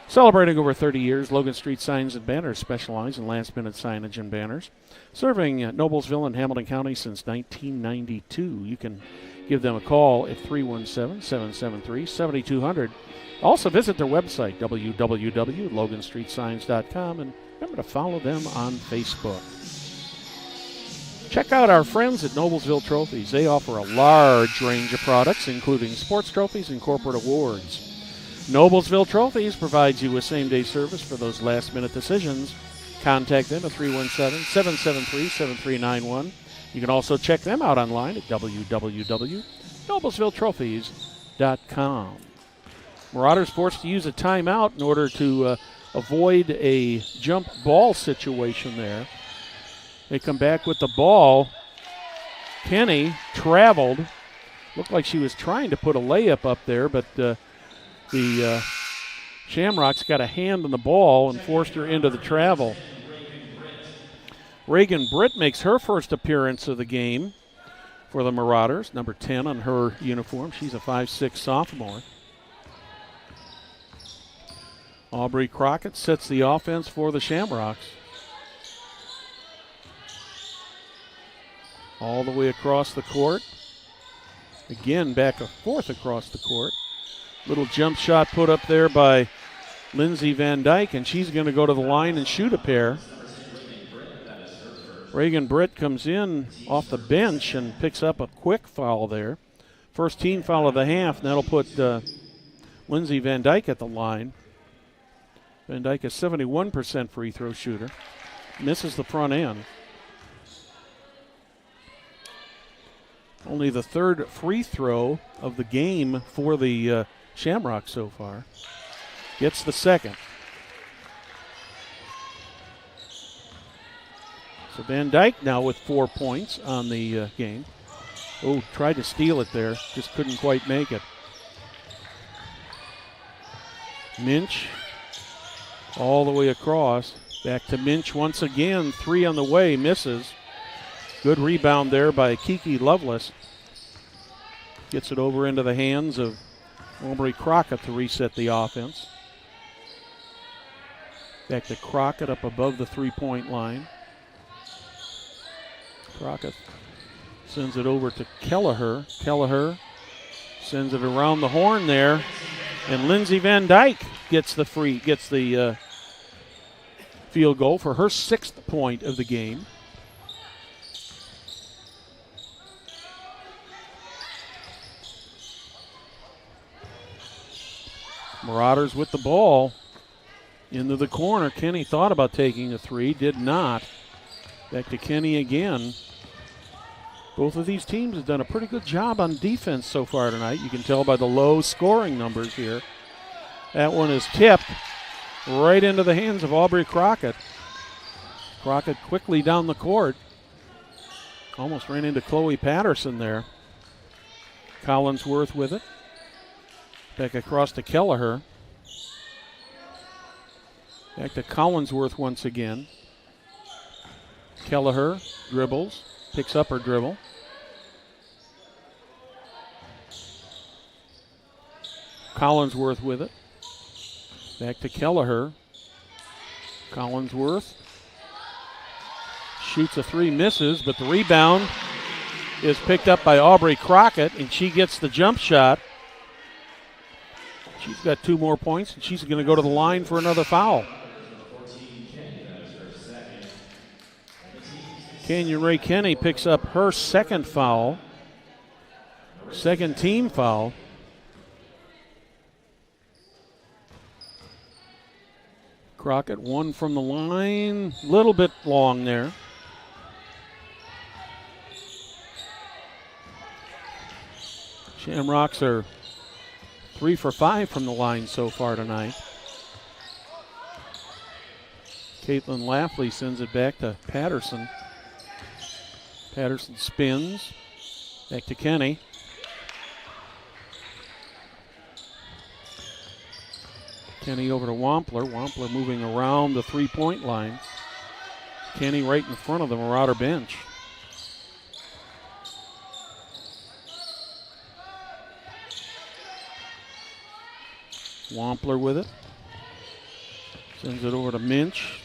Celebrating over 30 years, Logan Street Signs and Banners specialize in last-minute signage and banners. Serving Noblesville and Hamilton County since 1992. You can give them a call at 317-773-7200. Also visit their website, www.loganstreetsigns.com, and remember to follow them on Facebook. Check out our friends at Noblesville Trophies. They offer a large range of products, including sports trophies and corporate awards. Noblesville Trophies provides you with same-day service for those last-minute decisions. Contact them at 317-773-7391. You can also check them out online at www.noblesvilletrophies.com. Marauders forced to use a timeout in order to avoid a jump ball situation there. They come back with the ball. Kenny traveled. Looked like she was trying to put a layup up there, but the Shamrocks got a hand on the ball and forced her into the travel. Reagan Britt makes her first appearance of the game for the Marauders, number 10 on her uniform. She's a 5'6" sophomore. Aubrey Crockett sets the offense for the Shamrocks. All the way across the court. Again, back and forth across the court. Little jump shot put up there by Lindsay Van Dyke, and she's going to go to the line and shoot a pair. Reagan Britt comes in off the bench and picks up a quick foul there. First team foul of the half, and that'll put Lindsay Van Dyke at the line. Van Dyke is 71% free throw shooter. Misses the front end. Only the third free throw of the game for the Shamrocks so far. Gets the second. So Van Dyke now with 4 points on the game. Oh, tried to steal it there. Just couldn't quite make it. Minch all the way across. Back to Minch once again. 3 on the way. Misses. Good rebound there by Kiki Lovelace. Gets it over into the hands of Aubrey Crockett to reset the offense. Back to Crockett up above the three-point line. Crockett sends it over to Kelleher. Kelleher sends it around the horn there. And Lindsay Van Dyke gets the field goal for her 6th point of the game. Marauders with the ball into the corner. Kenny thought about taking a three, did not. Back to Kenny again. Both of these teams have done a pretty good job on defense so far tonight. You can tell by the low scoring numbers here. That one is tipped right into the hands of Aubrey Crockett. Crockett quickly down the court. Almost ran into Chloe Patterson there. Collinsworth with it. Back across to Kelleher. Back to Collinsworth once again. Kelleher dribbles, picks up her dribble. Collinsworth with it. Back to Kelleher. Collinsworth shoots a three, misses, but the rebound is picked up by Aubrey Crockett, and she gets the jump shot. She's got 2 more points, and she's going to go to the line for another foul. Canyon Ray Kenny picks up her 2nd foul. 2nd team foul. Crockett, one from the line, a little bit long there. Shamrocks are 3 for 5 from the line so far tonight. Caitlin Laughley sends it back to Patterson. Patterson spins. Back to Kenny. Kenny over to Wampler. Wampler moving around the three-point line. Kenny right in front of the Marauder bench. Wampler with it. Sends it over to Minch.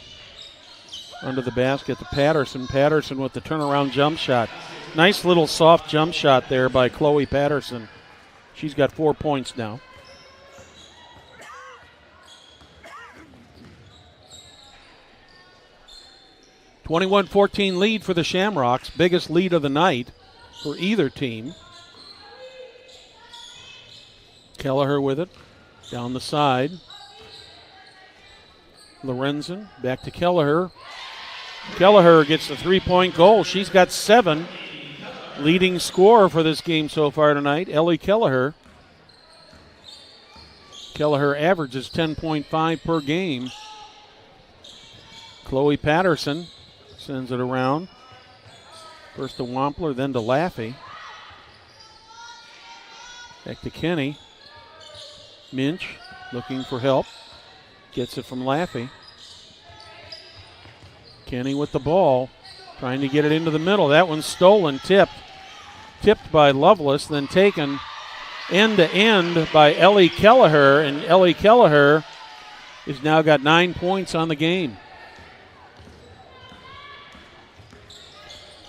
Under the basket to Patterson. Patterson with the turnaround jump shot. Nice little soft jump shot there by Chloe Patterson. She's got 4 points now. (21-14) lead for the Shamrocks. Biggest lead of the night for either team. Kelleher with it. Down the side. Lorenzen back to Kelleher. Kelleher gets the three-point goal. She's got 7. Leading scorer for this game so far tonight, Ellie Kelleher. Kelleher averages 10.5 per game. Chloe Patterson sends it around. First to Wampler, then to Laffey. Back to Kenny. Minch looking for help. Gets it from Laffey. Kenny with the ball. Trying to get it into the middle. That one's stolen, tipped. Tipped by Lovelace, then taken end to end by Ellie Kelleher. And Ellie Kelleher has now got 9 points on the game.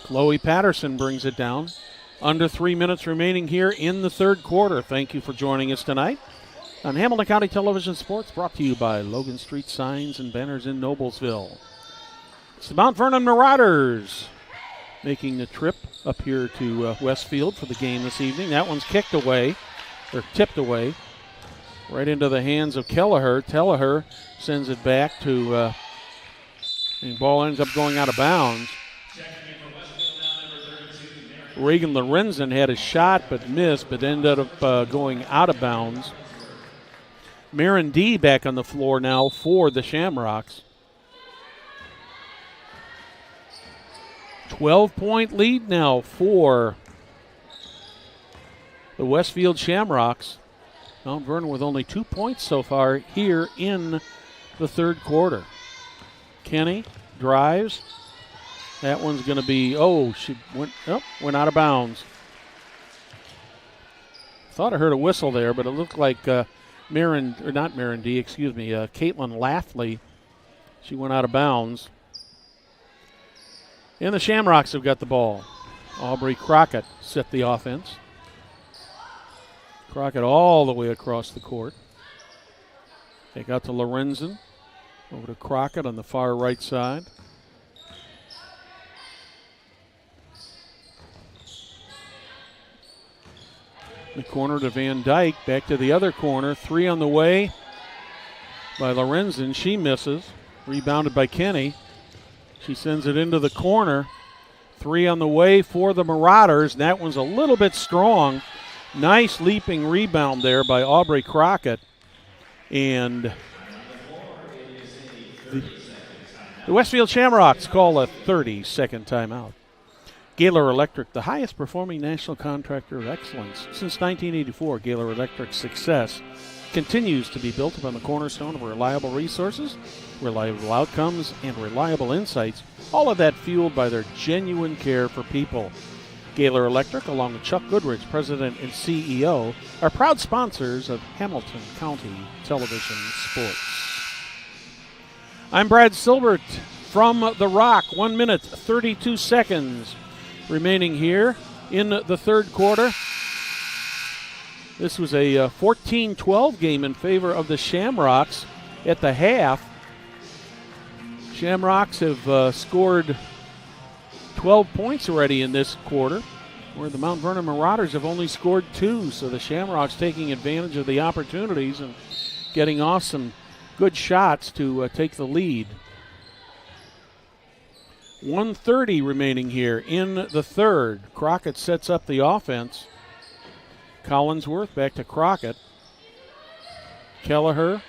Chloe Patterson brings it down. Under 3 minutes remaining here in the third quarter. Thank you for joining us tonight on Hamilton County Television Sports, brought to you by Logan Street Signs and Banners in Noblesville. It's the Mount Vernon Marauders making the trip up here to Westfield for the game this evening. That one's kicked away, or tipped away, right into the hands of Kelleher. Kelleher sends it back to, and the ball ends up going out of bounds. Reagan Lorenzen had a shot but missed, but ended up going out of bounds. Marin D back on the floor now for the Shamrocks. 12-point lead now for the Westfield Shamrocks. Mount Vernon with only 2 points so far here in the third quarter. Kenny drives. That one's going to be, she went out of bounds. Thought I heard a whistle there, but it looked like Caitlin Laughley. She went out of bounds. And the Shamrocks have got the ball. Aubrey Crockett set the offense. Crockett all the way across the court. Take out to Lorenzen. Over to Crockett on the far right side. The corner to Van Dyke. Back to the other corner. 3 on the way by Lorenzen. She misses. Rebounded by Kenny. She sends it into the corner. 3 on the way for the Marauders. And that one's a little bit strong. Nice leaping rebound there by Aubrey Crockett. And the Westfield Shamrocks call a 30-second timeout. Gaylor Electric, the highest performing national contractor of excellence. Since 1984, Gaylor Electric's success continues to be built upon the cornerstone of reliable resources, reliable outcomes, and reliable insights, all of that fueled by their genuine care for people. Gaylor Electric, along with Chuck Goodrich, President and CEO, are proud sponsors of Hamilton County Television Sports. I'm Brad Silbert from The Rock. 1 minute, 32 seconds remaining here in the third quarter. This was a 14-12 game in favor of the Shamrocks at the half. Shamrocks have scored 12 points already in this quarter, where the Mount Vernon Marauders have only scored 2. So the Shamrocks taking advantage of the opportunities and getting off some good shots to take the lead. 1:30 remaining here in the third. Crockett sets up the offense. Collinsworth back to Crockett. Kelleher.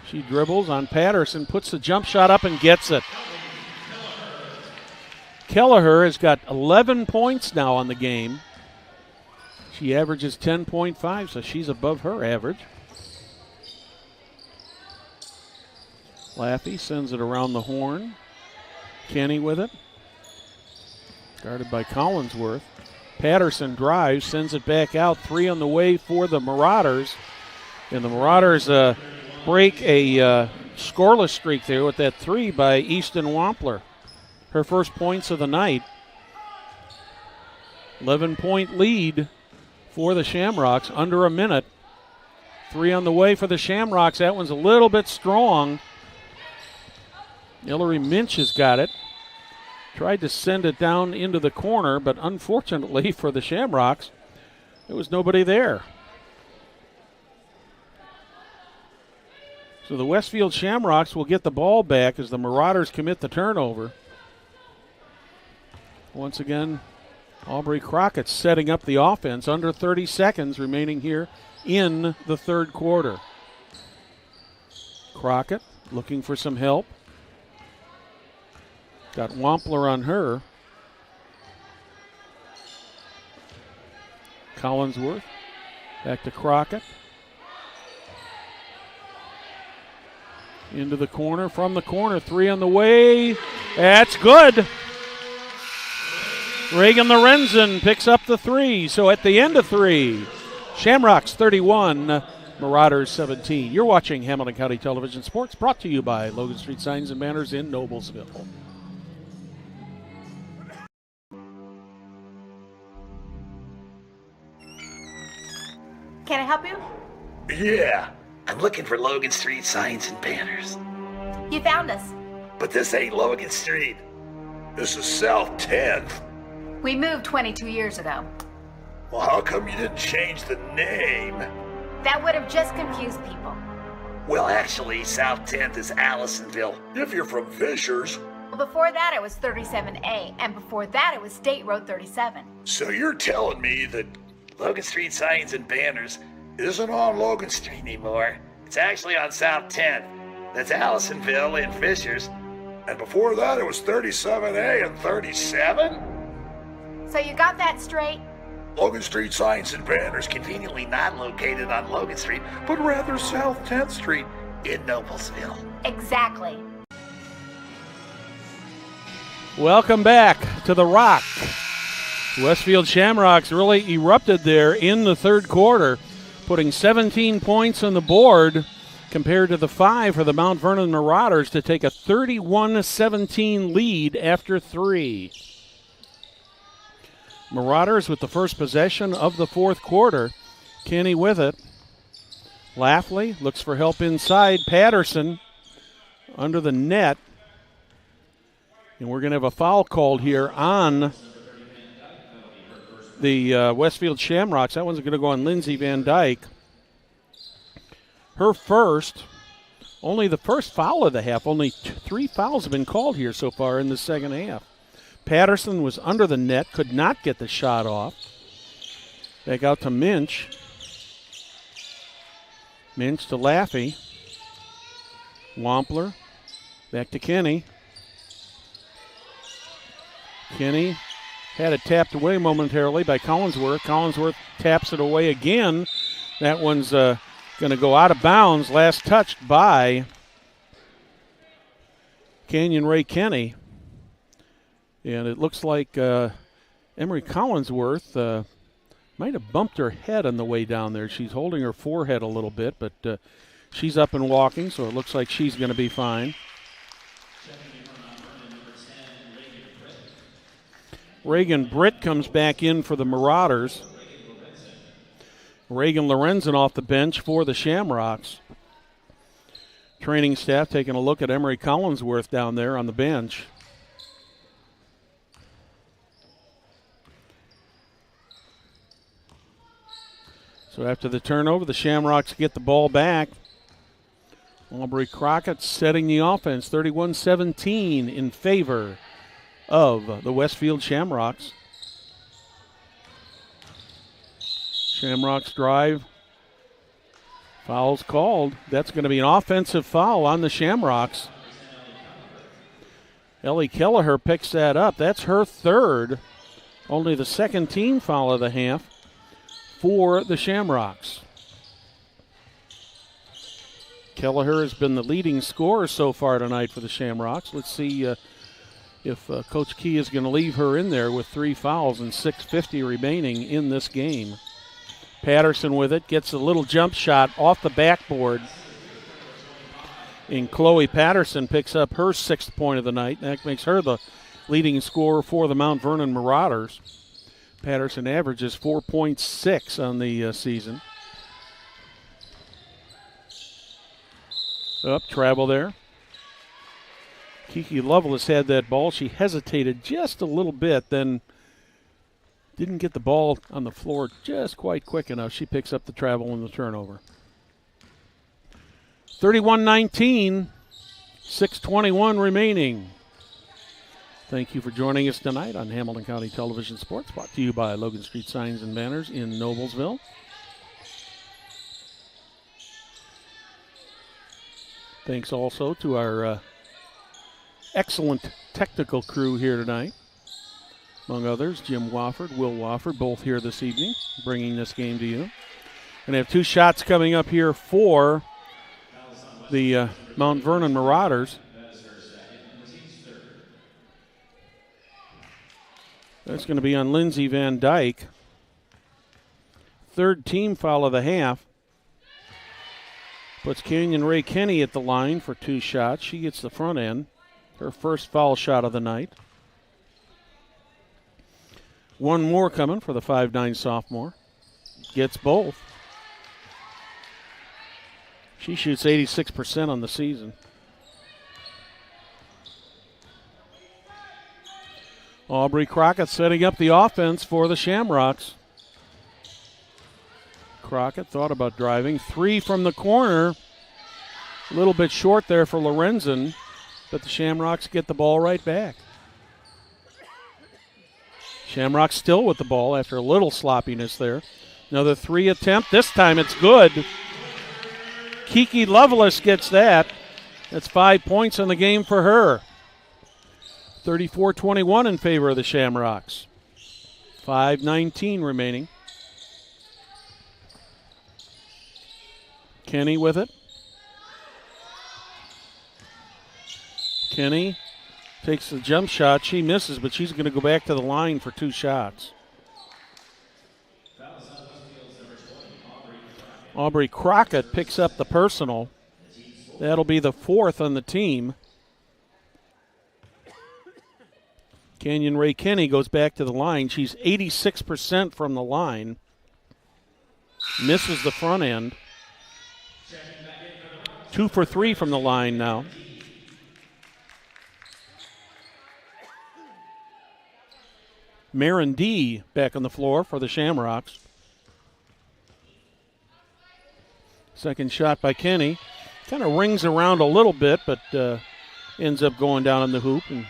She dribbles on Patterson, puts the jump shot up and gets it. Kelleher has got 11 points now on the game. She averages 10.5, so she's above her average. Laffey sends it around the horn. Kenny with it. Guarded by Collinsworth. Patterson drives, sends it back out. 3 on the way for the Marauders. And the Marauders break a scoreless streak there with that 3 by Easton Wampler. Her first points of the night. 11-point lead for the Shamrocks, under a minute. 3 on the way for the Shamrocks. That one's a little bit strong. Hillary Minch has got it. Tried to send it down into the corner, but unfortunately for the Shamrocks, there was nobody there. So the Westfield Shamrocks will get the ball back as the Marauders commit the turnover. Once again, Aubrey Crockett setting up the offense. Under 30 seconds remaining here in the third quarter. Crockett looking for some help. Got Wampler on her. Collinsworth back to Crockett. Into the corner, from the corner, 3 on the way. That's good. Reagan Lorenzen picks up the 3. So at the end of 3, Shamrocks 31, Marauders 17. You're watching Hamilton County Television Sports, brought to you by Logan Street Signs and Banners in Noblesville. Can I help you? Yeah, I'm looking for Logan Street signs and banners. You found us. But this ain't Logan Street. This is South 10th. We moved 22 years ago. Well, how come you didn't change the name? That would have just confused people. Well, actually, South 10th is Allisonville. If you're from Fishers. Well, before that it was 37A, and before that it was State Road 37. So you're telling me that Logan Street signs and banners isn't on Logan Street anymore. It's actually on South 10th. That's Allisonville and Fishers. And before that, it was 37A and 37? So you got that straight? Logan Street signs and banners conveniently not located on Logan Street, but rather South 10th Street in Noblesville. Exactly. Welcome back to the Rock. Westfield Shamrocks really erupted there in the third quarter, putting 17 points on the board compared to the 5 for the Mount Vernon Marauders to take a 31-17 lead after 3. Marauders with the first possession of the fourth quarter. Kenny with it. Laffey looks for help inside. Patterson under the net. And we're going to have a foul called here on the Westfield Shamrocks. That one's going to go on Lindsay Van Dyke. Her first, only the first foul of the half. Only 3 fouls have been called here so far in the second half. Patterson was under the net, could not get the shot off. Back out to Minch. Minch to Laffey. Wampler. Back to Kenny. Kenny had it tapped away momentarily by Collinsworth. Collinsworth taps it away again. That one's going to go out of bounds. Last touched by Canyon Ray Kenny. And it looks like Emery Collinsworth might have bumped her head on the way down there. She's holding her forehead a little bit, but she's up and walking, so it looks like she's going to be fine. Reagan Britt comes back in for the Marauders. Reagan Lorenzen off the bench for the Shamrocks. Training staff taking a look at Emery Collinsworth down there on the bench. So after the turnover, the Shamrocks get the ball back. Aubrey Crockett setting the offense, 31-17 in favor of the Westfield Shamrocks. Shamrocks drive. Foul's called. That's going to be an offensive foul on the Shamrocks. Ellie Kelleher picks that up. That's her third. Only the second team foul of the half for the Shamrocks. Kelleher has been the leading scorer so far tonight for the Shamrocks. Let's see if Coach Key is going to leave her in there with 3 fouls and 6:50 remaining in this game. Patterson with it, gets a little jump shot off the backboard. And Chloe Patterson picks up her 6th point of the night. That makes her the leading scorer for the Mount Vernon Marauders. Patterson averages 4.6 on the season. Up, travel there. Kiki Lovelace had that ball. She hesitated just a little bit, then didn't get the ball on the floor just quite quick enough. She picks up the travel and the turnover. 31-19, 6:21 remaining. Thank you for joining us tonight on Hamilton County Television Sports, brought to you by Logan Street Signs and Banners in Noblesville. Thanks also to our excellent technical crew here tonight. Among others, Jim Wofford, Will Wofford, both here this evening, bringing this game to you. And I have 2 shots coming up here for the Mount Vernon Marauders. That's going to be on Lindsay Van Dyke. 3rd team foul of the half. Puts Canyon Ray Kenny at the line for 2 shots. She gets the front end. Her first foul shot of the night. 1 more coming for the 5'9" sophomore. Gets both. She shoots 86% on the season. Aubrey Crockett setting up the offense for the Shamrocks. Crockett thought about driving. 3 from the corner. A little bit short there for Lorenzen, but the Shamrocks get the ball right back. Shamrocks still with the ball after a little sloppiness there. Another 3 attempt. This time it's good. Kiki Lovelace gets that. That's 5 points in the game for her. 34-21 in favor of the Shamrocks. 5:19 remaining. Kenny with it. Kenny takes the jump shot. She misses, but she's going to go back to the line for 2 shots. Aubrey Crockett picks up the personal. That'll be the 4th on the team. Canyon Ray Kenny goes back to the line. She's 86% from the line. Misses the front end. 2 for 3 from the line now. Marin D back on the floor for the Shamrocks. Second shot by Kenny. Kind of rings around a little bit, but ends up going down in the hoop. And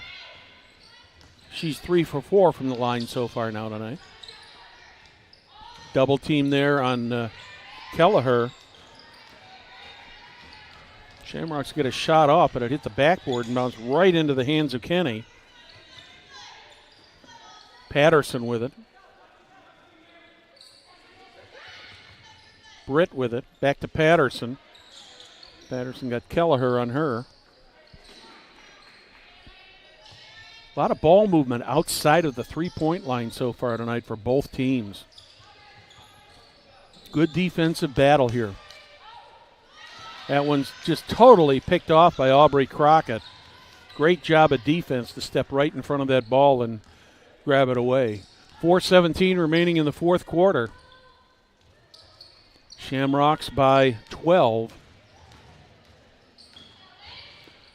she's 3 for 4 from the line so far now tonight. Double team there on Kelleher. Shamrocks get a shot off, but it hit the backboard and bounced right into the hands of Kenny. Patterson with it. Britt with it. Back to Patterson. Patterson got Kelleher on her. A lot of ball movement outside of the 3-point line so far tonight for both teams. Good defensive battle here. That one's just totally picked off by Aubrey Crockett. Great job of defense to step right in front of that ball and grab it away. 4:17 remaining in the 4th quarter. Shamrocks by 12.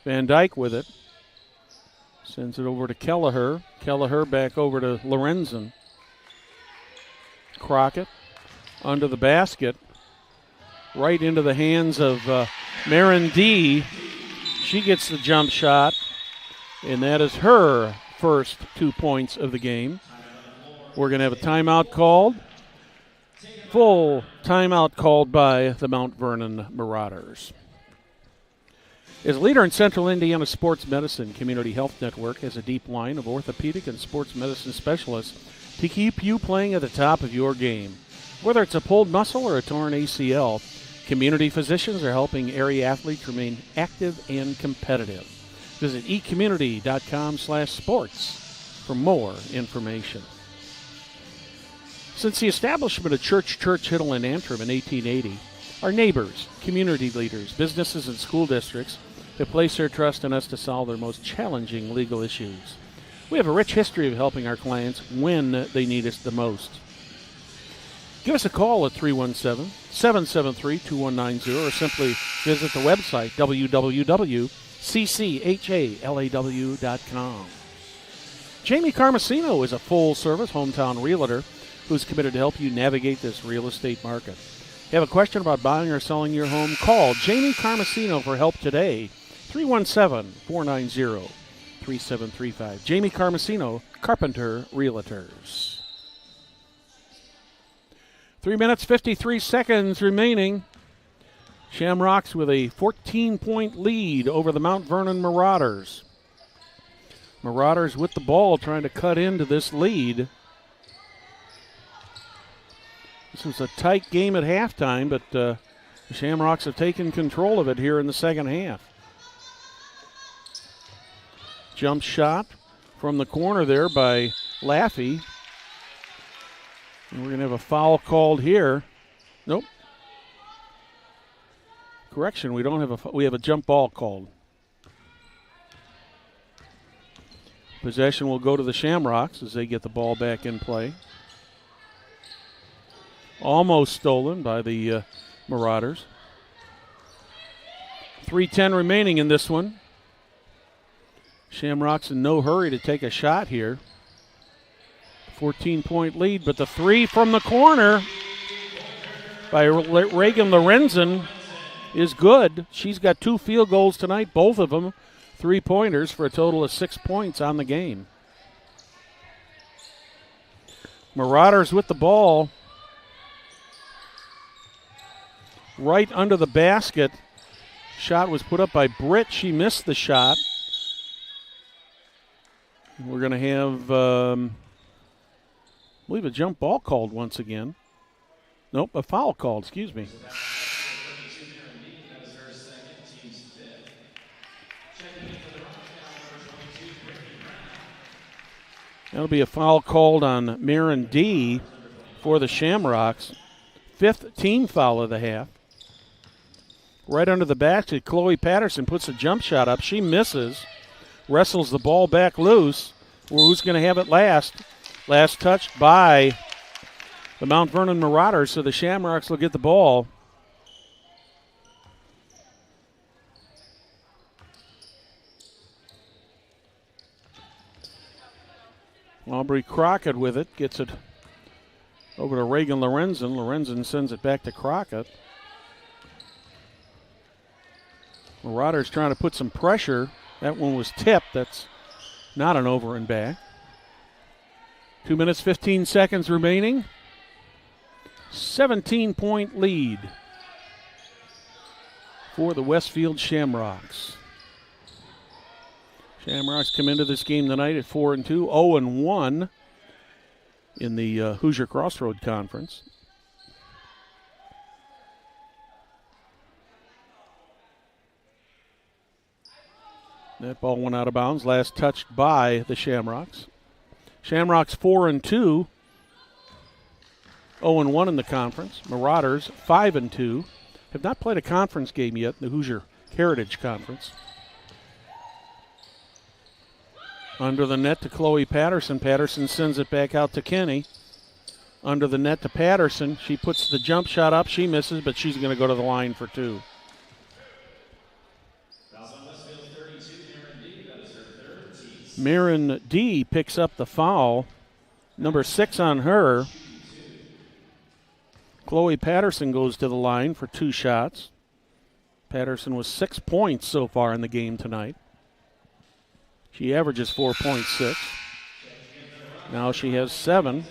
Van Dyke with it. Sends it over to Kelleher. Kelleher back over to Lorenzen. Crockett under the basket. Right into the hands of Marin D, she gets the jump shot, and that is her first 2 points of the game. We're going to have a timeout called. Full timeout called by the Mount Vernon Marauders. As a leader in Central Indiana sports medicine, Community Health Network has a deep line of orthopedic and sports medicine specialists to keep you playing at the top of your game. Whether it's a pulled muscle or a torn ACL, community physicians are helping area athletes remain active and competitive. Visit ecommunity.com/sports for more information. Since the establishment of Churchill in Antrim in 1880, our neighbors, community leaders, businesses, and school districts have placed their trust in us to solve their most challenging legal issues. We have a rich history of helping our clients when they need us the most. Give us a call at 317-773-2190 or simply visit the website www.cchalaw.com. Jamie Carmesino is a full-service hometown realtor who's committed to help you navigate this real estate market. If you have a question about buying or selling your home, call Jamie Carmesino for help today. 317-490-3735. Jamie Carmesino, Carpenter Realtors. 3 minutes, 53 seconds remaining. Shamrocks with a 14-point lead over the Mount Vernon Marauders. Marauders with the ball trying to cut into this lead. This was a tight game at halftime, but the Shamrocks have taken control of it here in the second half. Jump shot from the corner there by Laffey. And we're going to have a foul called here. Nope. Correction, we don't have we have a jump ball called. Possession will go to the Shamrocks as they get the ball back in play. Almost stolen by the Marauders. 3:10 remaining in this one. Shamrocks in no hurry to take a shot here. 14-point lead, but the three from the corner by Reagan Lorenzen is good. She's got 2 field goals tonight, both of them 3-pointers for a total of 6 points on the game. Marauders with the ball right under the basket. Shot was put up by Britt. She missed the shot. We're going to have, I believe, a jump ball called once again. Nope, a foul called, excuse me. That'll be a foul called on Marin D for the Shamrocks. 5th team foul of the half. Right under the basket, Chloe Patterson puts a jump shot up. She misses. Wrestles the ball back loose. Well, who's going to have it last? Last touched by the Mount Vernon Marauders, so the Shamrocks will get the ball. Aubrey Crockett with it, gets it over to Reagan Lorenzen. Lorenzen sends it back to Crockett. Marauders trying to put some pressure. That one was tipped. That's not an over and back. 2 minutes, 15 seconds remaining. 17-point lead for the Westfield Shamrocks. Shamrocks come into this game tonight at 4-2, 0-1 in the Hoosier Crossroad Conference. That ball went out of bounds. Last touched by the Shamrocks. Shamrocks 4-2, 0-1 in the conference. Marauders 5-2. Have not played a conference game yet in the Hoosier Heritage Conference. Under the net to Chloe Patterson. Patterson sends it back out to Kenny. Under the net to Patterson. She puts the jump shot up. She misses, but she's going to go to the line for 2. Marin D picks up the foul. Number 6 on her. Chloe Patterson goes to the line for 2 shots. Patterson with 6 points so far in the game tonight. She averages 4.6. Now she has 7.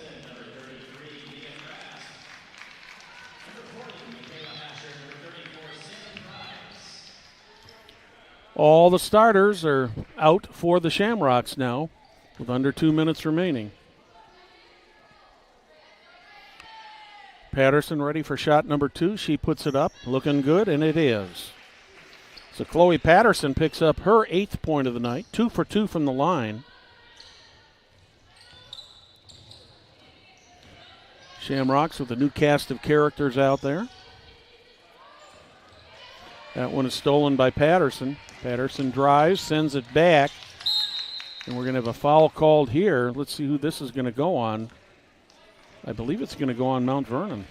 All the starters are out for the Shamrocks now with under 2 minutes remaining. Patterson ready for shot number 2. She puts it up, looking good, and it is. So Chloe Patterson picks up her 8th point of the night, 2 for 2 from the line. Shamrocks with a new cast of characters out there. That one is stolen by Patterson. Patterson drives, sends it back, and we're going to have a foul called here. Let's see who this is going to go on. I believe it's going to go on Mount Vernon.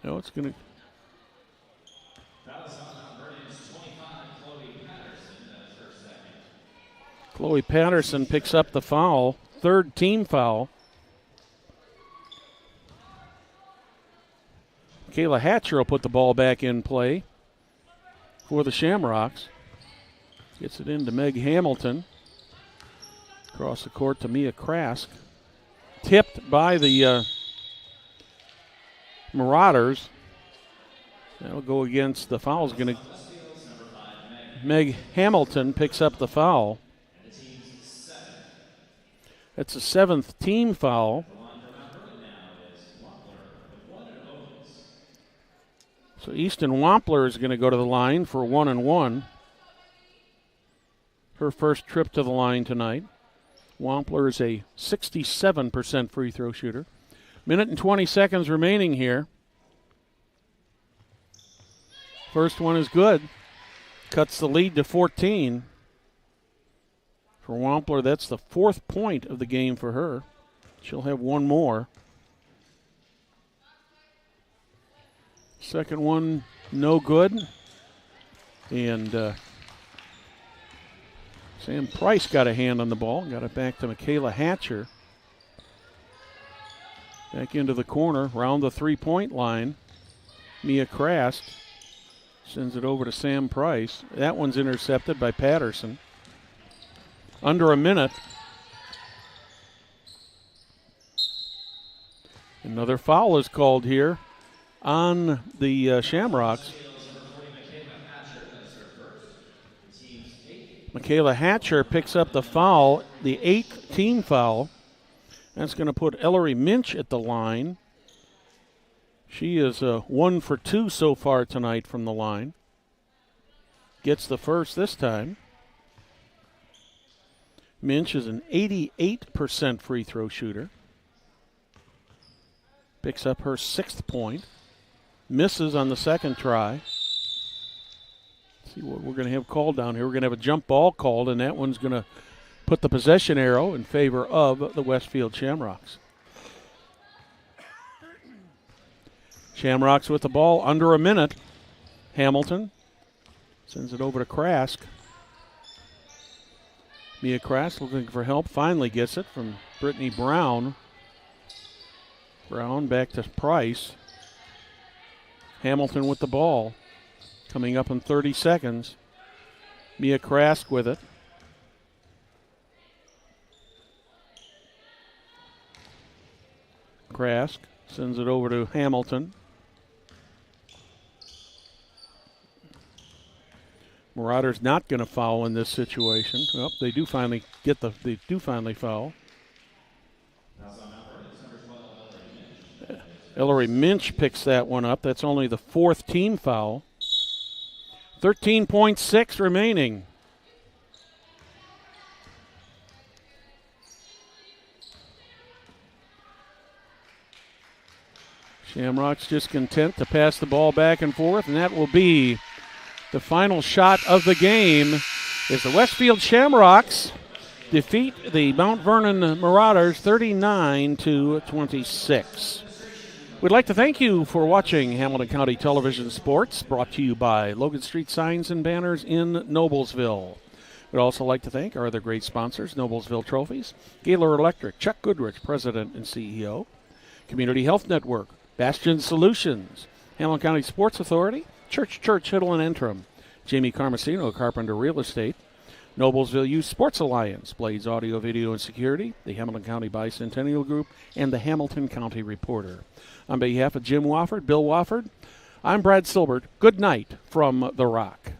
No, it's going to. Chloe Patterson picks up the foul, 3rd team foul. Kayla Hatcher will put the ball back in play for the Shamrocks. Gets it into Meg Hamilton. Across the court to Mia Krask. Tipped by the Marauders. That'll go against the foul's going to. Meg Hamilton picks up the foul. That's a 7th team foul. So Easton Wampler is going to go to the line for 1-1. Her first trip to the line tonight. Wampler is a 67% free throw shooter. Minute and 20 seconds remaining here. First one is good. Cuts the lead to 14. For Wampler, that's the 4th point of the game for her. She'll have one more. Second one, no good. And Sam Price got a hand on the ball. Got it back to Michaela Hatcher. Back into the corner, round the 3-point line. Mia Krask sends it over to Sam Price. That one's intercepted by Patterson. Under a minute. Another foul is called here on the Shamrocks. Michaela Hatcher picks up the foul, the 8th team foul. That's going to put Ellery Minch at the line. She is 1 for 2 so far tonight from the line. Gets the first this time. Minch is an 88% free throw shooter. Picks up her 6th point. Misses on the second try. Let's see what we're going to have called down here. We're going to have a jump ball called, and that one's going to put the possession arrow in favor of the Westfield Shamrocks. Shamrocks with the ball under a minute. Hamilton sends it over to Krask. Mia Krask looking for help, finally gets it from Brittany Brown. Brown back to Price. Hamilton with the ball. Coming up in 30 seconds. Mia Krask with it. Krask sends it over to Hamilton. Marauders not going to foul in this situation. Well, they do finally foul. Ellery Minch picks that one up. That's only the 4th team foul. 13.6 remaining. Shamrocks just content to pass the ball back and forth, and that will be the final shot of the game as the Westfield Shamrocks defeat the Mount Vernon Marauders 39-26. We'd like to thank you for watching Hamilton County Television Sports, brought to you by Logan Street Signs and Banners in Noblesville. We'd also like to thank our other great sponsors, Noblesville Trophies, Gaylor Electric, Chuck Goodrich, President and CEO, Community Health Network, Bastion Solutions, Hamilton County Sports Authority, Church, Hiddle and Entrim, Jamie Carmesino, Carpenter Real Estate, Noblesville Youth Sports Alliance, Blades Audio, Video, and Security, the Hamilton County Bicentennial Group, and the Hamilton County Reporter. On behalf of Jim Wofford, Bill Wofford, I'm Brad Silbert. Good night from The Rock.